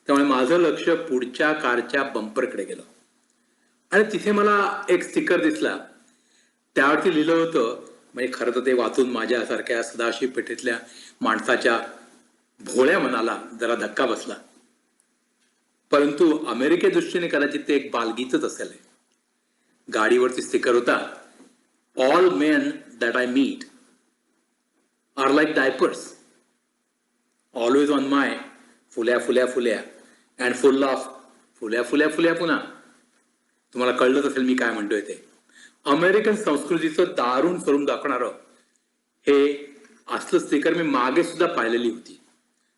त्यामुळे माझं लक्ष पुढच्या कारच्या बंपरकडे गेलं आणि तिथे मला एक स्टिकर दिसला. त्यावरती लिहिलं होतं, म्हणजे खरं तर ते वाचून माझ्यासारख्या सदाशिव पेठेतल्या माणसाच्या भोळ्या मनाला जरा धक्का बसला. परंतु अमेरिके दृष्टीने कदाचित ते एक बालगीतच असेल. गाडीवरती स्टिकर होता, all men that I meet are like diapers, always on my फुल्या फुल्या फुल्या अँड फुल ऑफ फुल्या फुल्या फुल्या पुन्हा. तुम्हाला कळलंच असेल मी काय म्हणतोय ते. अमेरिकन संस्कृतीचं दारुण स्वरूप दाखवणारं हे असलं स्टिकर मी मागे सुद्धा पाहिलेली होती.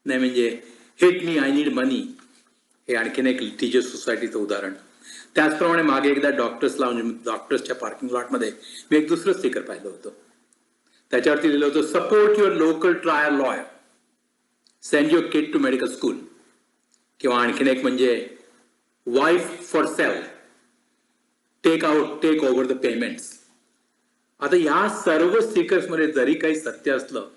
नाही म्हणजे हिट मी आय नीड मनी हे आणखीन एक टीचर्स सोसायटीचं उदाहरण. त्याचप्रमाणे मागे एकदा डॉक्टर्सच्या पार्किंग लॉटमध्ये मी एक दुसरं स्टिकर पाहिलं होतं. त्याच्यावरती लिहिलं होतं, support your local trial lawyer, send your kid to medical school. किंवा आणखीन एक म्हणजे wife for sale, take over the payments. आता या सर्व स्टिकर्स मध्ये जरी काही सत्य असलं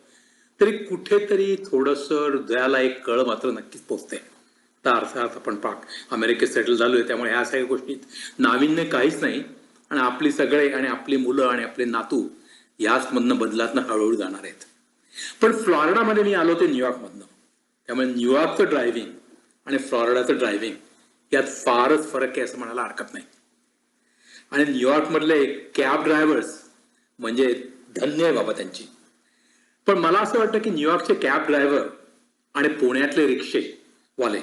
तरी कुठेतरी थोडस हृदयाला एक कळ मात्र नक्कीच पोचते. तर अर्थात आपण अमेरिकेत सेटल झालोय त्यामुळे ह्या सगळ्या गोष्टीत नाविन्य काहीच नाही. आणि आपली सगळे आणि आपली मुलं आणि आपले नातू याच मधनं बदलातनं हळूहळू जाणार आहेत. पण फ्लॉरिडामध्ये मी आलो ते न्यूयॉर्कमधनं, त्यामुळे न्यूयॉर्कचं ड्रायव्हिंग आणि फ्लॉरिडाचं ड्रायव्हिंग यात फारच फरक आहे असं म्हणायला हरकत नाही. आणि न्यूयॉर्कमधले कॅब ड्रायव्हर्स म्हणजे धन्य आहे बाबा त्यांची. पण मला असं वाटतं की न्यूयॉर्कचे कॅब ड्रायव्हर आणि पुण्यातले रिक्षेवाले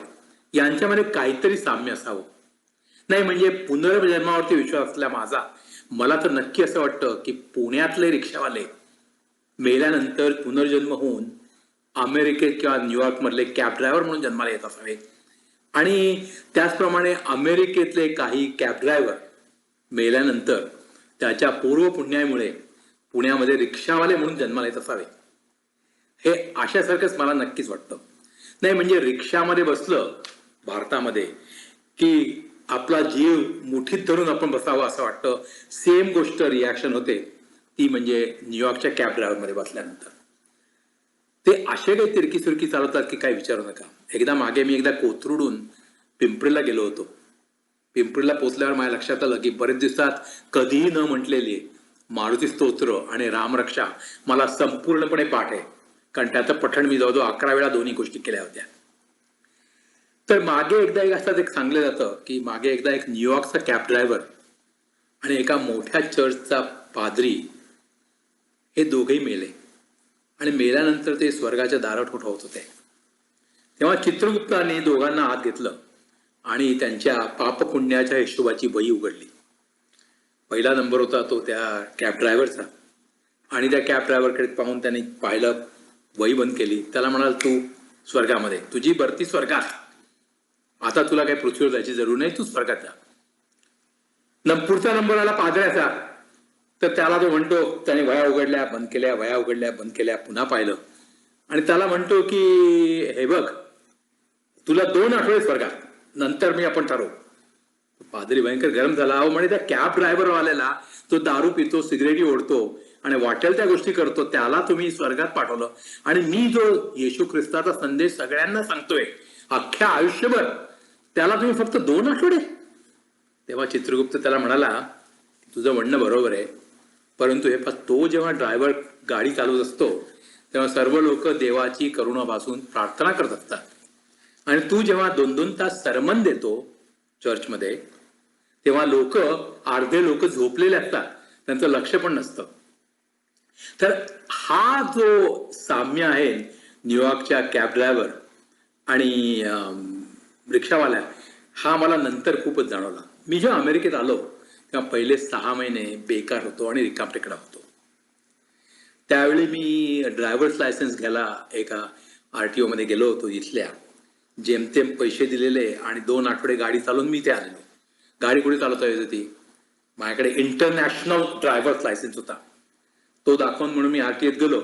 यांच्यामध्ये काहीतरी साम्य असावं. नाही म्हणजे पुनर्जन्मावरती विश्वास असलेला माझा, मला तर नक्की असं वाटतं की पुण्यातले रिक्षावाले मेल्यानंतर पुनर्जन्म होऊन अमेरिकेत किंवा न्यूयॉर्कमधले कॅब ड्रायव्हर म्हणून जन्माला येत असावे. आणि त्याचप्रमाणे अमेरिकेतले काही कॅब ड्रायव्हर मेल्यानंतर त्याच्या पूर्व पुण्यामुळे पुण्यामध्ये रिक्षावाले म्हणून जन्माला येत असावे. हे अशासारखंच मला नक्कीच वाटतं. नाही म्हणजे रिक्षामध्ये बसलं भारतामध्ये की आपला जीव मुठीत धरून आपण बसावं असं वाटतं. सेम गोष्ट रिॲक्शन होते ती म्हणजे न्यूयॉर्कच्या कॅब ड्रायव्हरमध्ये बसल्यानंतर. ते असे काही तिरकी सुरकी चालवतात की काय विचारू नका. मी एकदा कोथरूडून पिंपरीला गेलो होतो. पिंपरीला पोचल्यावर माझ्या लक्षात आलं की बरेच दिवसात कधीही न म्हटलेली मारुती स्तोत्र आणि रामरक्षा मला संपूर्णपणे पाठ आहे, कारण त्याचं पठण मी जवळजवळ 11 वेळा दोन्ही गोष्टी केल्या होत्या. तर मागे एकदा एक सांगलं जातं की मागे एकदा एक न्यूयॉर्कचा कॅब ड्रायव्हर आणि एका मोठ्या चर्चचा पादरी हे दोघेही मेले आणि मेल्यानंतर ते स्वर्गाच्या दारात ठोठावत होते. तेव्हा चित्रगुप्ताने दोघांना आत घेतलं आणि त्यांच्या पापपुण्याच्या हिशोबाची वही उघडली. पहिला नंबर होता तो त्या कॅब ड्रायव्हरचा आणि त्या कॅब ड्रायव्हरकडे पाहून त्यांनी पाहिलं, वही बंद केली. त्याला म्हणाल, तू स्वर्गामध्ये, तुझी भरती स्वर्गात. आता तुला काही पृथ्वीवर जायची जरूर नाही, तू स्वर्गात जा. पुढचा नंबर आला पादऱ्याचा. तर त्याला तो म्हणतो, त्याने वया उघडल्या बंद केल्या, वया उघडल्या बंद केल्या, पुन्हा पाहिलं आणि त्याला म्हणतो की हे बघ, तुला 2 आठवडे स्वर्गात, नंतर मी आपण ठरवू. पादरी भयंकर गरम झाला. अहो म्हणे त्या कॅब ड्रायव्हर वाल्याला, तो दारू पितो, सिगरेटी ओढतो आणि वाटेल त्या गोष्टी करतो, त्याला तुम्ही स्वर्गात पाठवलं आणि मी जो येशू ख्रिस्ताचा संदेश सगळ्यांना सांगतोय अख्ख्या आयुष्यभर, त्याला तुम्ही फक्त 2 आठवडे. तेव्हा चित्रगुप्त त्याला म्हणाला, तुझं म्हणणं बरोबर आहे, परंतु हे तो जेव्हा ड्रायव्हर गाडी चालवत असतो तेव्हा सर्व लोक देवाची करुणा भासून प्रार्थना करत असतात आणि तू जेव्हा 2-2 तास सरमन देतो चर्चमध्ये, तेव्हा अर्धे लोक झोपलेले असतात, त्यांचं लक्ष पण नसतं. तर हा जो साम्य आहे न्यूयॉर्कच्या कॅब ड्रायव्हर आणि रिक्षावाल्या, हा मला नंतर खूपच जाणवला. मी जेव्हा अमेरिकेत आलो तेव्हा पहिले 6 महिने बेकार होतो आणि रिकामटेकडा होतो. त्यावेळी मी ड्रायव्हर्स लायसन्स घ्यायला एका RTO मध्ये गेलो होतो इथल्या. जेमतेम पैसे दिलेले आणि 2 आठवडे गाडी चालवून मी ते आलेलो. गाडी कुठे चालवता येत होती? माझ्याकडे इंटरनॅशनल ड्रायव्हर्स लायसन्स होता. तो दाखवून म्हणून मी RTOत गेलो.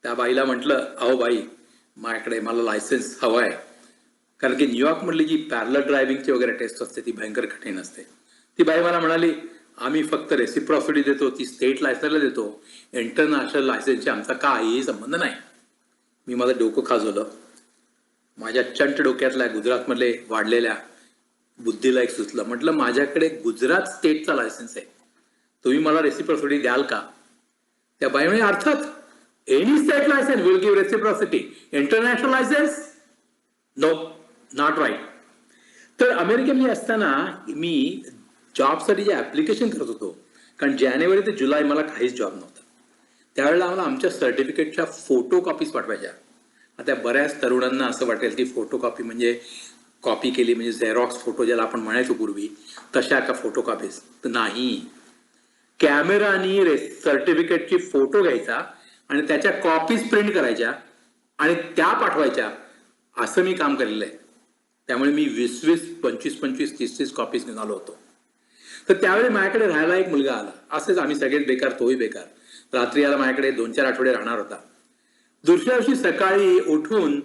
त्या बाईला म्हटलं, अहो बाई, माझ्याकडे मला लायसन्स हवा आहे. कारण की न्यूयॉर्क मधली जी पॅरलर ड्रायव्हिंगची वगैरे टेस्ट असते ती भयंकर कठीण असते. ती बाई मला म्हणाली, आम्ही फक्त रेसिप्रॉसिटी देतो, ती स्टेट लायसन्सला देतो, इंटरनॅशनल लायसन्सची आमचा काही संबंध नाही. मी माझं डोकं खाजवलं. माझ्या चंट डोक्यातल्या गुजरातमधले वाढलेल्या बुद्धीला एक सुचलं. म्हटलं, माझ्याकडे गुजरात स्टेटचा लायसन्स आहे, तुम्ही मला रेसिप्रॉसिटी द्याल का? त्या बाई म्हणे, अर्थात, any state license will give reciprocity, international license no, not right. तर अमेरिकेमध्ये असताना मी जॉबसाठी जे ऍप्लिकेशन करत होतो, कारण जानेवारी ते जुलै मला काहीच जॉब नव्हता, त्यावेळेला आम्हाला आमच्या सर्टिफिकेटच्या फोटो कॉपीज पाठवायच्या. आता बऱ्याच तरुणांना असं वाटेल की फोटो कॉपी म्हणजे कॉपी केली म्हणजे झेरॉक्स फोटो ज्याला आपण म्हणायचो पूर्वी, तशा का फोटो कॉपीज? तर नाही, कॅमेरानी सर्टिफिकेटची फोटो घ्यायचा आणि त्याच्या कॉपीज प्रिंट करायच्या आणि त्या पाठवायच्या, असं मी काम केलेलं आहे. त्यामुळे मी 20-20, 25-25, 30-30 कॉपीज घेऊन आलो होतो. तर त्यावेळी माझ्याकडे राहायला एक मुलगा आला. असेच आम्ही सगळेच बेकार, तोही बेकार. रात्री आला माझ्याकडे, 2-4 आठवडे राहणार होता. दुसऱ्या दिवशी सकाळी उठून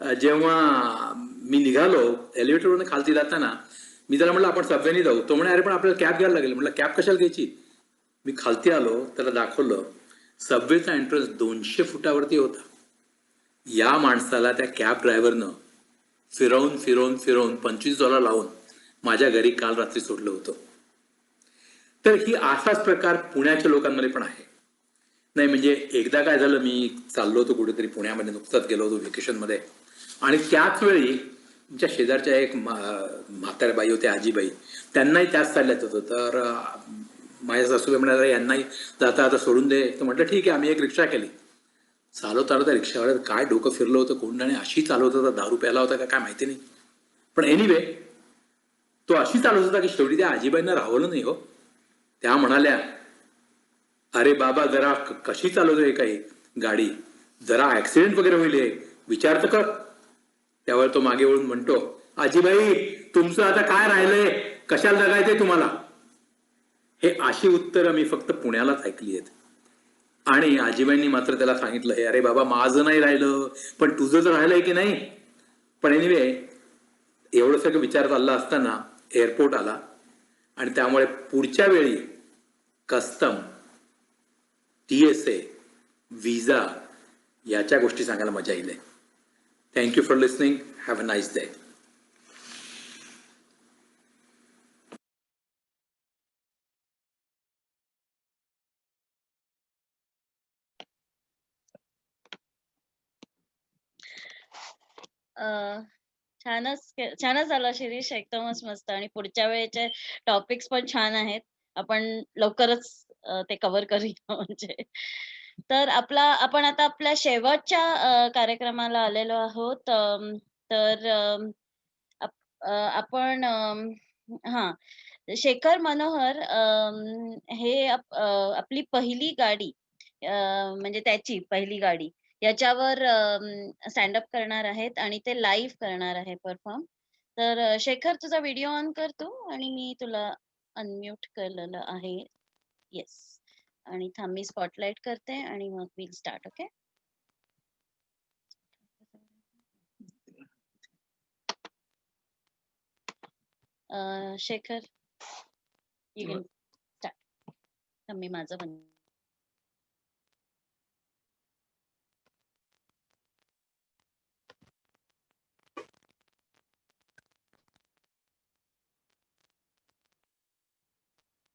जेव्हा मी निघालो, एलिव्हेटरवरून खालती जाताना मी त्याला म्हटलं, आपण सबवेने जाऊ. तो म्हणे, अरे पण आपल्याला कॅब घ्यायला लागेल. म्हटलं, कॅब कशाला घ्यायची? मी खालती आलो, त्याला दाखवलं, सबवेचा एंट्रन्स 200 फुटावरती होता. या माणसाला त्या कॅब ड्रायव्हरनं फिरवून फिरवून फिरवून $25 लावून माझ्या घरी काल रात्री सोडलं होतं. तर ही असाच प्रकार पुण्याच्या लोकांमध्ये पण आहे. नाही म्हणजे एकदा काय झालं, मी चाललो होतो कुठेतरी पुण्यामध्ये, नुकताच गेलो होतो व्हेकेशनमध्ये, आणि त्याच वेळी तुमच्या शेजारच्या एक म्हाताऱ्या बाई होत्या, आजीबाई, त्यांनाही त्याच चालल्यात होतं. तर माझ्या सासूबाई म्हणाल्या, यांनाही जाता आता सोडून दे. तर म्हटलं ठीक आहे. आम्ही एक रिक्षा केली. चालवता चालवता रिक्षावाल्यात काय डोकं फिरलं होतं कोण, आणि अशी चालवत होता, दारू प्याला होता का काय माहिती नाही, पण एनिवे तो अशी चालवत होता की शेवटी त्या आजीबाईंना राहवलं नाही हो. त्या म्हणाल्या, अरे बाबा, जरा कशी चालवतोय काही गाडी, जरा ऍक्सिडेंट वगैरे होईल, विचार तर कर. त्यावर तो मागे वळून म्हणतो, आजीबाई, तुमचं आता काय राहिलंय, कशाला जगायचंय तुम्हाला? हे अशी उत्तरं मी फक्त पुण्यालाच ऐकली आहेत. आणि आजीबाईंनी मात्र त्याला सांगितलं, हे अरे बाबा, माझं नाही राहिलं, पण तुझं तर राहिलंय की नाही. पण एनिवे एवढं सगळं विचार चालला असताना एअरपोर्ट आला आणि त्यामुळे पुढच्या वेळी कस्टम, TSA, व्हिसा याच्या गोष्टी सांगायला मजा येईल. Thank you for listening. Have a nice day. छानच झालं शिरीष, एकदमच मस्त. आणि पुढच्या वेळेचे टॉपिक्स पण छान आहेत. आपण लवकरच ते कव्हर करूया म्हणजे. तर आपण आता आपल्या शेवटच्या कार्यक्रमाला आलेलो आहोत. तर आपण हां, शेखर मनोहर हे आपली पहिली गाडी, म्हणजे त्याची पहिली गाडी याच्यावर स्टँड अप करणार आहेत आणि ते लाईव्ह करणार आहे परफॉर्म. तर शेखर तुझा व्हिडिओ ऑन कर तू आणि मी तुला अनम्यूट केलेलं आहे. येस. आणि थांब मी स्पॉटलाइट करते आणि मग will start. Okay. Shekhar you can start. थांब मी माझं पण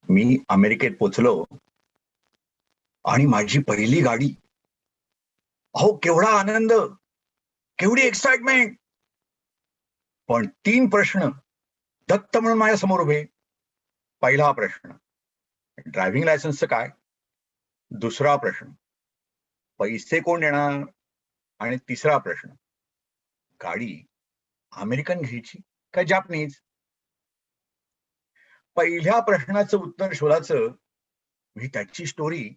मी अमेरिकेत पोचलो आणि माझी पहिली गाडी. अहो केवढा आनंद, केवढी एक्साइटमेंट. पण 3 प्रश्न दत्त म्हणून माझ्या समोर उभे. पहिला प्रश्न, ड्रायव्हिंग लायसन्सचं काय? दुसरा प्रश्न, पैसे कोण देणार? आणि तिसरा प्रश्न, गाडी अमेरिकन घ्यायची का जापनीज? पहिल्या प्रश्नाचं उत्तर शोधायचं मी त्याची स्टोरी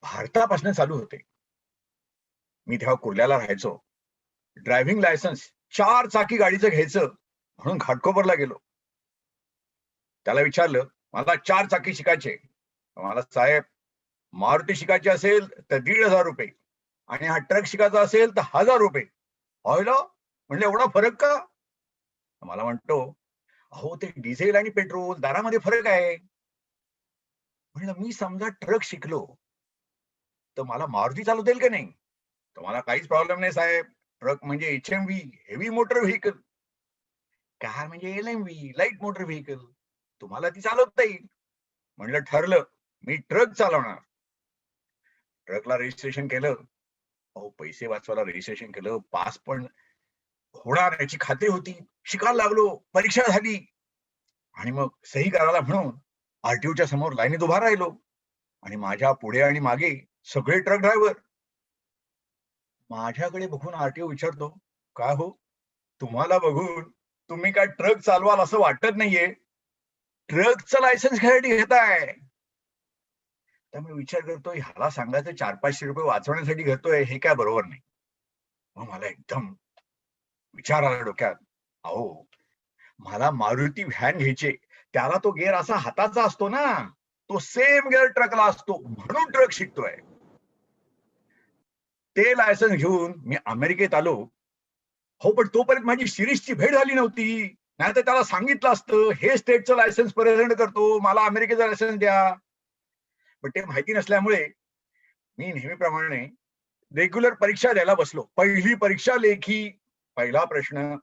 भारतापासून चालू होते. मी तेव्हा कुर्ल्याला राहायचो. ड्रायव्हिंग लायसन्स 4 चाकी गाडीचं घ्यायचं म्हणून घाटकोपरला गेलो. त्याला विचारलं, मला 4 चाकी शिकायचे. मला, साहेब मारुती शिकायची असेल तर 1,500 रुपये आणि हा ट्रक शिकायचा असेल तर 1,000 रुपये. होयलो म्हणलं, एवढा फरक का? मला म्हणतो, अहो ते डिझेल आणि पेट्रोल दरामध्ये फरक आहे. म्हणलं, मी समजा ट्रक शिकलो तर मला मारुती चालवता येईल की नाही? तर मला काहीच प्रॉब्लेम नाही साहेब. ट्रक म्हणजे HMV heavy motor vehicle, car म्हणजे LMV लाईट मोटर व्हेकल, तुम्हाला ती चालवता येईल. म्हणलं ठरलं, मी ट्रक चालवणार. ट्रकला रजिस्ट्रेशन केलं. अहो पैसे वाचवायला रजिस्ट्रेशन केलं. पास पण होणार याची खात्री होती. शिकायला लागलो. परीक्षा झाली आणि मग सही करायला म्हणून RTOच्या समोर लाईनीत उभा राहिलो. आणि माझ्या पुढे आणि मागे सगळे ट्रक ड्रायव्हर. माझ्याकडे बघून RTO विचारतो, काय हो, तुम्हाला बघून तुम्ही काय ट्रक चालवाल असं वाटत नाहीये? ट्रकचं लायसन्स घ्यायसाठी घेताय. त्यामुळे विचार करतो, ह्याला सांगायचं 400-500 रुपये वाचवण्यासाठी घेतोय, हे काय बरोबर नाही. मग मला एकदम विचार आला डोक्यात, अहो मला मारुती व्हॅन घ्यायचे, त्याला तो गेअर असा हाताचा असतो ना, तो सेम गेअर ट्रकला असतो, म्हणून ट्रक शिकतोय. ते लायसन्स घेऊन मी अमेरिकेत आलो. हो, पण तोपर्यंत माझी शिरीषची भेट झाली नव्हती. नाहीतर त्याला सांगितलं असतं, हे स्टेटचं लायसन्स प्रेझेंट करतो, मला अमेरिकेचं लायसन्स द्या. पण ते माहिती नसल्यामुळे मी नेहमीप्रमाणे रेग्युलर परीक्षा द्यायला बसलो. पहिली परीक्षा लेखी. पहिला प्रश्न,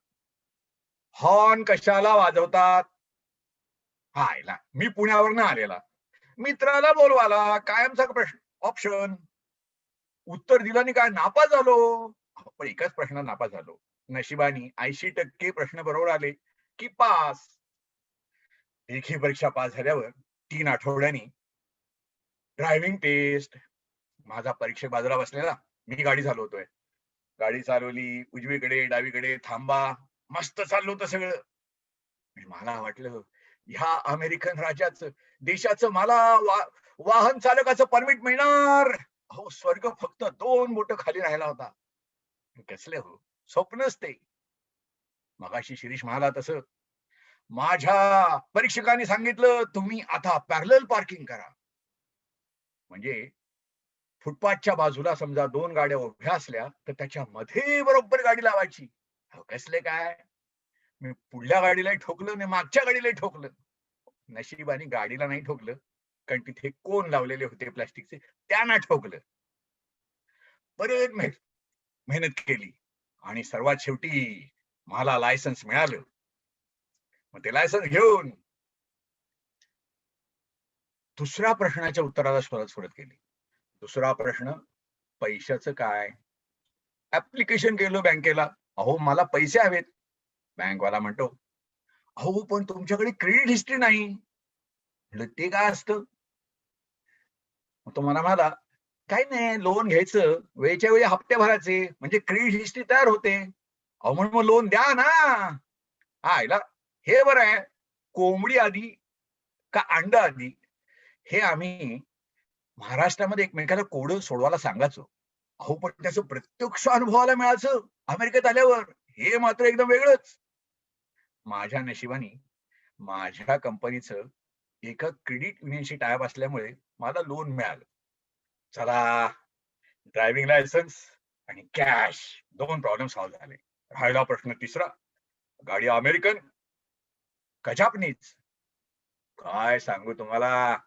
हॉर्न कशाला वाजवतात? हायला, मी पुण्यावरनं आलेला, मित्राला बोलवाला, कायमचा प्रश्न. ऑप्शन. उत्तर दिलं आणि काय नापास झालो. पण एकाच प्रश्नात नापास झालो. नशिबाने 80% प्रश्न बरोबर आले की पास. लेखी परीक्षा पास झाल्यावर 3 आठवड्यांनी ड्रायव्हिंग टेस्ट. माझा परीक्षे बाजूला बसलेला, मी गाडी चालवतोय. गाडी चालवली, उजवीकडे डावीकडे थांबा, मस्त चाललो होतं सगळं. मला वाटलं, ह्या अमेरिकन राज्याचं देशाचं मला वाहन चालकाचं परमिट मिळणार. अहो स्वर्ग फक्त 2 बोटं खाली राहिला होता. कसले हो स्वप्नच ते. मगाशी शिरीष म्हणाला तसं माझ्या परीक्षकांनी सांगितलं, तुम्ही आता पॅरलल पार्किंग करा. म्हणजे फुटपाथच्या बाजूला समजा 2 गाड्या उभ्या असल्या तर त्याच्या मध्ये बरोबर गाडी लावायची. कसले काय, मी पुढल्या गाडीलाही ठोकलं आणि मागच्या गाडीलाही ठोकलं. नशिबाने गाडीला नाही ठोकलं, कारण तिथे कोण लावलेले होते प्लास्टिकचे, त्यांना ठोकलं. बरेच मेहनत केली आणि सर्वात शेवटी मला लायसन्स मिळालं. मग ते लायसन्स घेऊन दुसऱ्या प्रश्नाच्या उत्तराला सुरुवात केली. दुसरा प्रश्न, पैशाचं काय? ऍप्लिकेशन केलं बँकेला. अहो मला पैसे हवेत. बँकवाला म्हणतो, अहो पण तुमच्याकडे क्रेडिट हिस्ट्री नाही. म्हटलं ते काय असतं? तो मला म्हणाला, काही नाही, लोन घ्यायचं, वेळच्या वेळी हप्ते भरायचे, म्हणजे क्रेडिट हिस्ट्री तयार होते. अहो म्हणून मग लोन द्या ना. आयला, हे बरं आहे, कोंबडी आधी का अंड आधी, हे आम्ही महाराष्ट्रामध्ये एकमेकाला कोडं सोडवायला सांगायचो. अहो पण त्याचं प्रत्यक्ष अनुभवाला मिळायचं अमेरिकेत आल्यावर, हे मात्र एकदम वेगळंच. माझ्या नशिबाने माझ्या कंपनीचं एका क्रेडिट युनियनशी टायअप असल्यामुळे मला लोन मिळालं. चला, ड्रायव्हिंग लायसन्स आणि कॅश, 2 प्रॉब्लेम सॉल्व्ह झाले. राहिला प्रश्न तिसरा, गाडी अमेरिकन का जापनीज? काय सांगू तुम्हाला,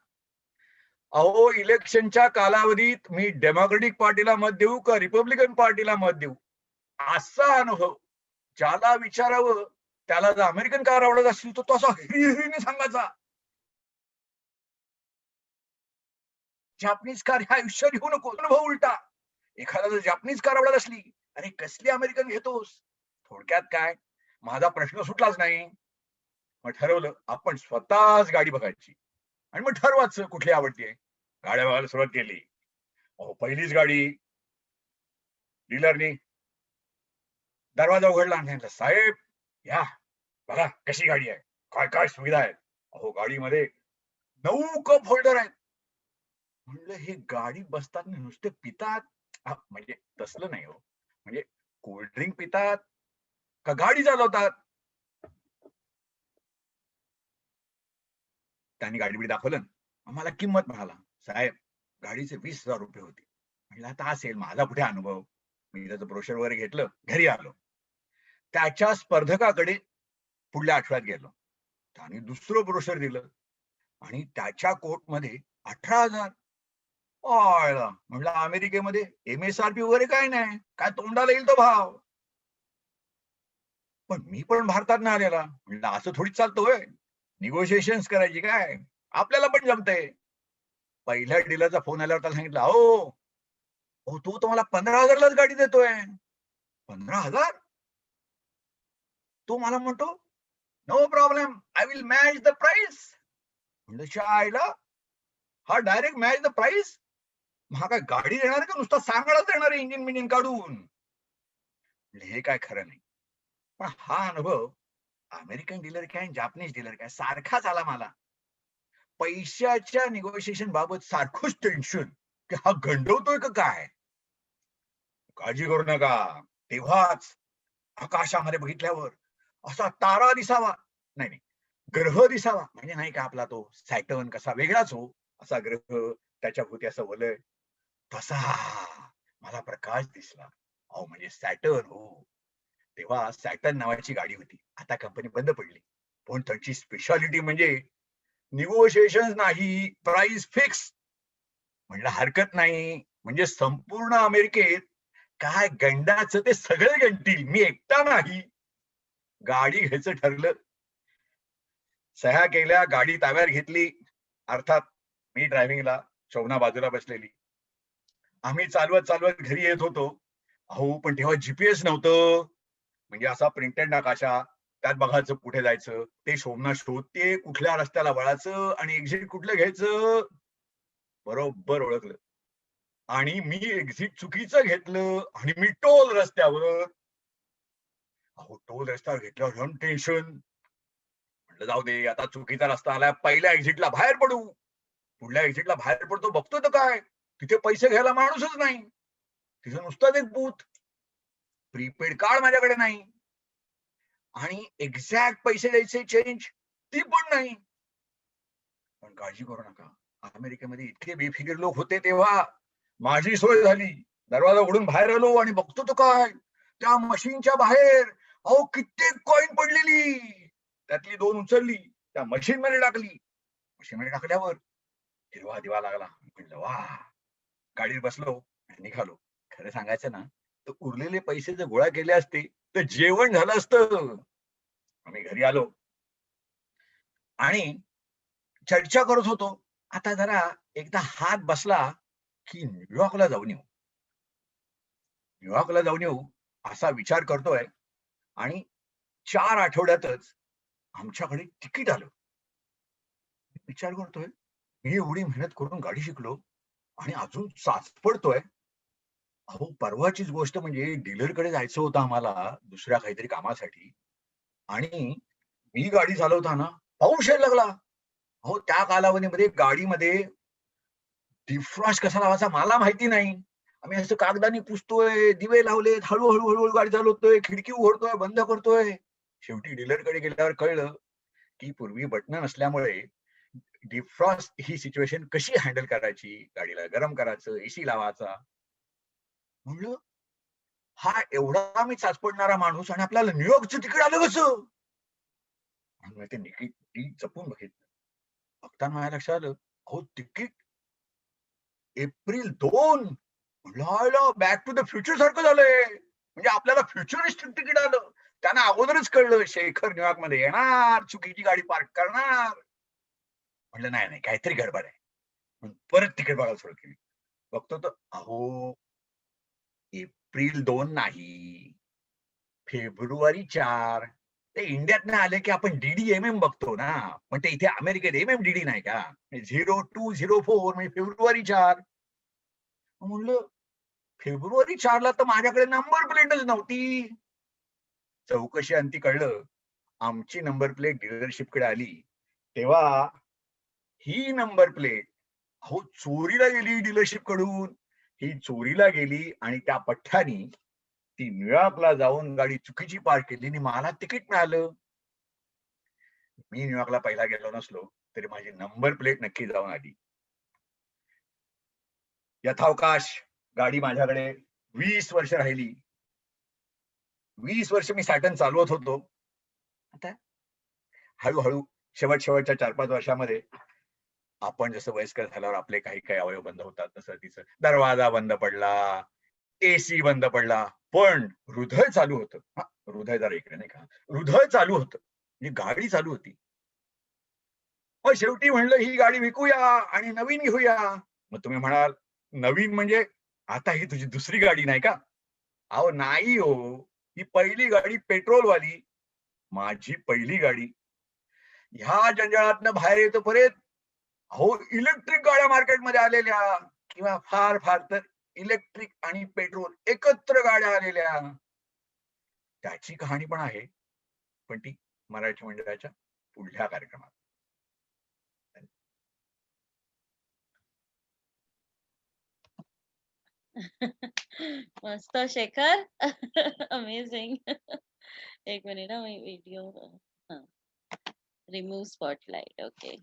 अहो इलेक्शनच्या कालावधीत मी डेमोक्रेटिक पार्टीला मत देऊ का रिपब्लिकन पार्टीला मत देऊ, असा अनुभव. ज्याला विचारावं त्याला जर अमेरिकन कार आवडत असेल तर तो असा हिरीने सांगायचा, जापनीज कार ह्या आयुष्यात घेऊ नको. अनुभव उलटा, एखादा जर जापनीज कार आवडत असली, अरे कसली अमेरिकन घेतोस? थोडक्यात काय, माझा प्रश्न सुटलाच नाही. मग ठरवलं आपण स्वतःच गाडी बघायची आणि मग ठरवायचं कुठली आवडतीये. गाड्या बघायला सुरुवात केली. अहो पहिलीच गाडी, डीलरनी दरवाजा उघडला आणि म्हटलं, साहेब या बघा कशी गाडी आहे, काय काय सुविधा आहेत. अहो गाडीमध्ये 9 कप होल्डर आहेत. म्हणलं हे गाडी बसताना नुसते पितात, म्हणजे तसलं नाही हो, म्हणजे कोल्ड्रिंक पितात का गाडी चालवतात? त्यांनी गाडी दाखवलं, आम्हाला किंमत म्हणाला, साहेब गाडीचे 20,000 रुपये होते. म्हणलं आता असेल, माझा कुठे अनुभव. मी त्याचं ब्रोशर वगैरे घेतलं, घरी आलो. त्याच्या स्पर्धकाकडे पुढल्या आठवड्यात गेलो, त्याने दुसरं ब्रोशर दिलं आणि त्याच्या कोटमध्ये 18,000. म्हणलं अमेरिकेमध्ये MSRP वगैरे काय नाही, काय तोंडाला येईल तो भाव. पण मी पण भारतात नाही आलेला, म्हणलं असं थोडीच चालतोय, निगोशिएशन करायची काय, आपल्याला पण जमतंय. पहिल्या डीलरचा फोन आल्यावर त्याला सांगितलं, हो तू तर मला 15,000लाच गाडी देतोय. 15,000? तो मला म्हणतो, no problem, I will match the price. म्हणलं शाळेला हा डायरेक्ट मॅच द प्राइस, हा काय गाडी देणार का नुसता सांगायला देणार आहे इंजिन बिंजिन काढून? हे काय खरं नाही. पण हा अनुभव अमेरिकन डीलर काय जापनीज डीलर काय सारखाच आला मला. पैशाच्या निगोशिएशन बाबत सारखंच टेन्शन की हा गंडवतोय का काय. काळजी करू नका, तेव्हाच आकाशामध्ये बघितल्यावर असा तारा दिसावा, नाही ग्रह दिसावा, म्हणजे नाही का आपला तो सॅटर्न कसा वेगळाच हो, असा ग्रह त्याच्या भोवती असं वलय, तसा मला प्रकाश दिसला. अहो म्हणजे सॅटर्न हो. तेव्हा सॅटर्न नावाची गाडी होती, आता कंपनी बंद पडली. पण त्यांची स्पेशालिटी म्हणजे निगोशिएशन नाही, प्राइस फिक्स. म्हणलं हरकत नाही, म्हणजे संपूर्ण अमेरिकेत काय गंडाचं ते सगळे गंडतील, मी एकटा नाही. गाडी घ्यायचं ठरलं, सह्या केल्या, गाडी ताब्यात घेतली. अर्थात मी ड्रायव्हिंगला, शोभना बाजूला बसलेली. आम्ही चालवत चालवत घरी येत होतो. अहो पण तेव्हा GPS नव्हतं, म्हणजे असा प्रिंटेड नकाशा, त्यात बघायचं कुठे जायचं, ते शोभना शोधते कुठल्या रस्त्याला वळायचं आणि एक्झिट कुठलं घ्यायचं. बरोबर ओळखलं आणि मी एक्झिट चुकीचं घेतलं आणि मी टोल रस्त्यावर. अहो टोल रस्त्यावर घेतल्यावर टेन्शन. म्हटलं जाऊ दे, आता चुकीचा रस्ता आलाय, पहिल्या एक्झिटला बाहेर पडू. पुढल्या एक्झिटला बाहेर पडतो, बघतो तर काय तिथे पैसे घ्यायला माणूसच नाही, तिथे नुसताच एक बूथ. प्रीपेड कार्ड माझ्याकडे नाही आणि एक्झॅक्ट पैसे द्यायचे चेंज ती पण नाही. पण काळजी करू नका, अमेरिकेमध्ये इतके बेफिकीर लोक होते तेव्हा माझी सोय झाली. दरवाजा उघडून बाहेर आलो आणि बघतो तो काय, त्या मशीनच्या बाहेर अहो कित्येक कॉइन पडलेली. त्यातली 2 उचलली, त्या मशीन मध्ये टाकली. मशीन मध्ये टाकल्यावर हिरवा दिवा लागला. म्हणलं वा. गाडीत बसलो आणि निघालो. खरं सांगायचं ना तर उरलेले पैसे जर गोळा केले असते तर जेवण झालं असतं. आम्ही घरी आलो आणि चर्चा करत होतो, आता जरा एकदा हात बसला की न्यूयॉर्कला जाऊन येऊ, न्यूयॉर्कला जाऊन येऊ असा विचार करतोय. आणि 4 आठवड्यातच आमच्याकडे तिकीट आलं. विचार करतोय, मी एवढी मेहनत करून गाडी शिकलो आणि अजून साचपडतोय. अहो परवाचीच गोष्ट म्हणजे डीलरकडे जायचं होतं आम्हाला दुसऱ्या काहीतरी कामासाठी, आणि मी गाडी चालवताना पाऊस यायला लागला. अहो त्या कालावधीमध्ये गाडीमध्ये डिफ्रॉस्ट कसा लावायचा मला माहिती नाही. आम्ही असं कागदाने पुसतोय, दिवे लावलेत, हळूहळू हळूहळू गाडी चालवतोय, खिडकी उघडतोय, बंद करतोय. शेवटी डीलरकडे गेल्यावर कळलं की पूर्वी बटणं नसल्यामुळे डिफ्रॉस्ट ही सिच्युएशन कशी हँडल करायची, गाडीला गरम करायचं, एसी लावायचा. म्हणलं हा एवढा मी चाचपडणारा माणूस आणि आपल्याला न्यूयॉर्कचं तिकीट आलं कसं? आणि ते तिकीट जपून बघितलं. बघताना माझ्या लक्षात आलं, अहो तिकीट एप्रिल 2. म्हणलं बॅक टू द फ्युचर सारखं झालंय. म्हणजे आपल्याला फ्युचरिस्टिक तिकीट आलं. त्यांना अगोदरच कळलं शेखर न्यूयॉर्क मध्ये येणार, चुकीची गाडी पार्क करणार. म्हणलं नाही नाही काहीतरी गडबड आहे. म्हणून परत तिकीट बघायला सुरू केली. बघतो तर अहो एप्रिल 2 नाही, फेब्रुवारी 4. ते इंडियात आले की आपण DDMM बघतो ना, पण ते इथे अमेरिकेत MMDD नाही का? 0204 म्हणजे फेब्रुवारी 4. म्हणलं फेब्रुवारी 4ला तर माझ्याकडे नंबर प्लेटच नव्हती. चौकशी अंती कळलं आमची नंबर प्लेट डीलरशिपकडे आली तेव्हा ही नंबर प्लेट अहो चोरीला गेली डीलरशिप कडून. ही चोरीला गेली आणि त्या पठ्ठ्यानी ती न्यूयॉर्कला जाऊन गाडी चुकीची पार्क केली आणि मला तिकीट मिळालं. मी न्यूयॉर्कला पहिला गेलो नसलो तरी माझी नंबर प्लेट नक्की जाऊन आली. यथावकाश गाडी माझ्याकडे 20 वर्ष राहिली. 20 वर्ष मी सॅटर्न चालवत होतो. आता हळूहळू शेवटच्या 4-5 वर्षामध्ये आपण जसं वयस्कर झाल्यावर आपले काही काही अवयव बंद होतात तसं तिचं दरवाजा बंद पडला, एसी बंद पडला, पण हृदय चालू होतं. हृदय जरा इकडे नाही का, हृदय चालू होतं म्हणजे गाडी चालू होती. मग शेवटी म्हणलं ही गाडी विकूया आणि नवीन घेऊया. मग तुम्ही म्हणाल नवीन म्हणजे आता ही तुझी दुसरी गाडी नाही का? अहो नाही हो, ही पहिली गाडी पेट्रोलवाली, माझी पहिली गाडी. ह्या जंजाळातनं बाहेर येतो परत अहो इलेक्ट्रिक गाड्या मार्केटमध्ये आलेल्या किंवा फार फार तर इलेक्ट्रिक आणि पेट्रोल एकत्र गाड्या आलेल्या. त्याची कहाणी पण आहे, पण ती मराठी मंडळाच्या पुढल्या कार्यक्रमात. मस्त शेखर. अमेझिंग. एक मिनिट हा, मी व्हिडिओ रिमूव्ह स्पॉटलाइट. ओके,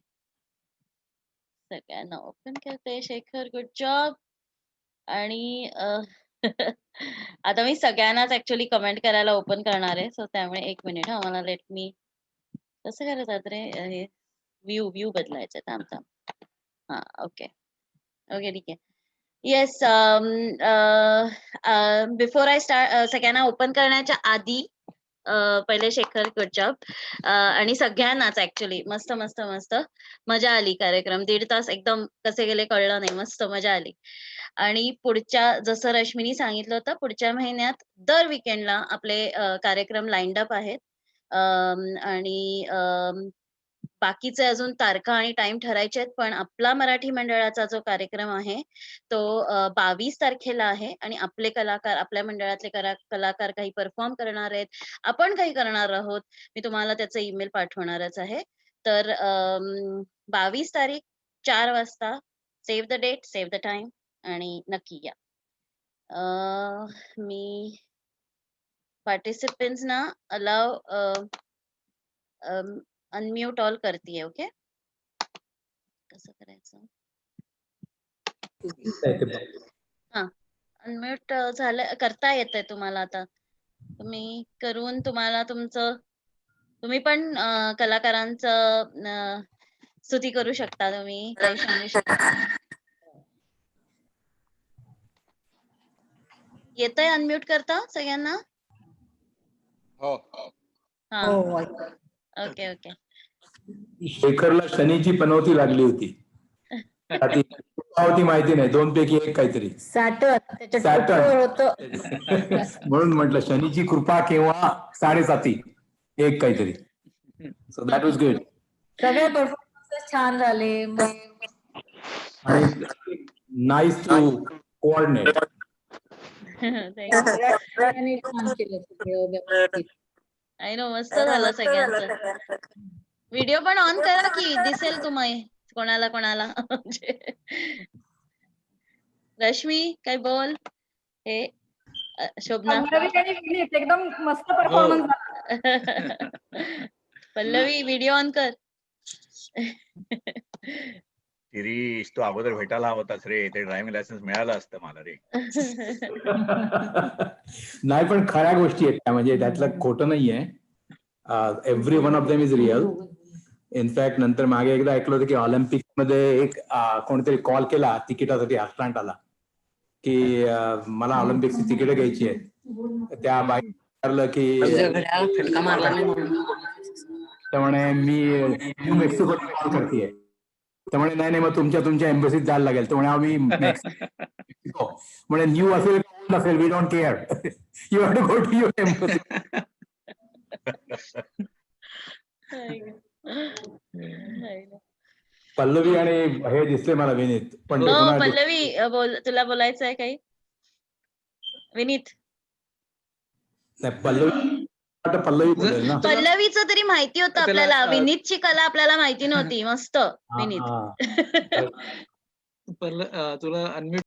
सगळ्यांना ओपन करते. Shekhar good job. आणि आता मी सगळ्यांनाच ऍक्च्युली कमेंट करायला ओपन करणार आहे, सो त्यामुळे एक मिनिट हा, मला लेट मी कसं करतात रे हे व्ह्यू बदलायचं. थांब थांब. हा ओके ओके ठीक आहे. येस, बिफोर आय स्टार्ट, सगळ्यांना ओपन करण्याच्या आधी पहिले शेखर गुड जॉब. आणि सगळ्यांनाच ऍक्च्युली मस्त मस्त मस्त मजा आली. कार्यक्रम 1.5 तास एकदम कसे गेले कळलं नाही. मस्त मजा आली. आणि पुढच्या जसं रश्मीनी सांगितलं होतं, पुढच्या महिन्यात दर विकेंडला आपले कार्यक्रम लाईन्ड अप आहेत. आणि बाकीचे अजून तारखा आणि टाइम ठरायचे आहेत, पण आपला मराठी मंडळाचा जो कार्यक्रम आहे तो 22 तारखेला आहे. आणि आपले कलाकार, आपल्या मंडळातले कलाकार काही परफॉर्म करणार आहेत, आपण काही करणार आहोत. मी तुम्हाला त्याचा ईमेल पाठवणारच आहे. तर 22 तारीख 4 वाजता, save the date, save the time आणि नक्की या. मी पार्टिसिपेंट्स ना अलाव अनम्यूट ऑल करतीये. ओके, कसं करायचं? हा, अनम्यूट झालं, करता येतंय तुम्हाला आता. तुम्ही करून तुम्हाला तुम्ही पण कलाकारांचं स्तुती करू शकता. तुम्ही काही सांगू शकता. येतंय अनम्यूट करता सगळ्यांना? हा ओके ओके. शेखरला शनीची पनवती लागली होती. ती होती माहिती नाही, 2 पैकी 1 काहीतरी सॅटर्न म्हणून म्हटलं शनीची कृपा किंवा 7.5 एक काहीतरी. So that was good. सगळे परफॉर्मन्स छान झाले. आणि nice to coordinate. I know, मस्त झालं सगळ्यांचं. व्हिडिओ पण ऑन करा की दिसेल तुम्ही कोणाला कोणाला. रश्मी काय बोल. हे शोभना एकदम मस्त परफॉर्मन्स झाला. पल्लवी व्हिडिओ ऑन कर. शिरीष तू अगोदर भेटायला हवा होतास रे, ते ड्रायव्हिंग लायसन्स मिळालं असतं मला रे. नाही पण खऱ्या गोष्टी आहेत त्या, म्हणजे त्यातलं खोटं नाहीये. Every one of them is real. In fact नंतर मागे एकदा ऐकलं होतं की ऑलिम्पिक मध्ये एक कोणीतरी कॉल केला तिकिटासाठी अटलांटाला की मला ऑलिम्पिकची तिकीट घ्यायची आहेत. त्या बाई विचारलं की त्यामुळे मी न्यू मेक्सिको कॉल करतेय. त्यामुळे नाही मग तुमच्या एम्बसीत जायला लागेल. त्यामुळे आम्ही मेक्सिको म्हणजे न्यू असेल नसेल we don't care. You have to go to your embassy. Pallavi आणि हे दिसले मला विनीत, पण ते पुन्हा पल्लवी तुला बोलायचं आहे काही? विनीत, पल्लवी बोलेल ना. पल्लवीचं तरी माहिती होतं त्याला, आपल्याला, विनीतची कला आपल्याला माहिती नव्हती. मस्त विनीत. तुला अनम्यूट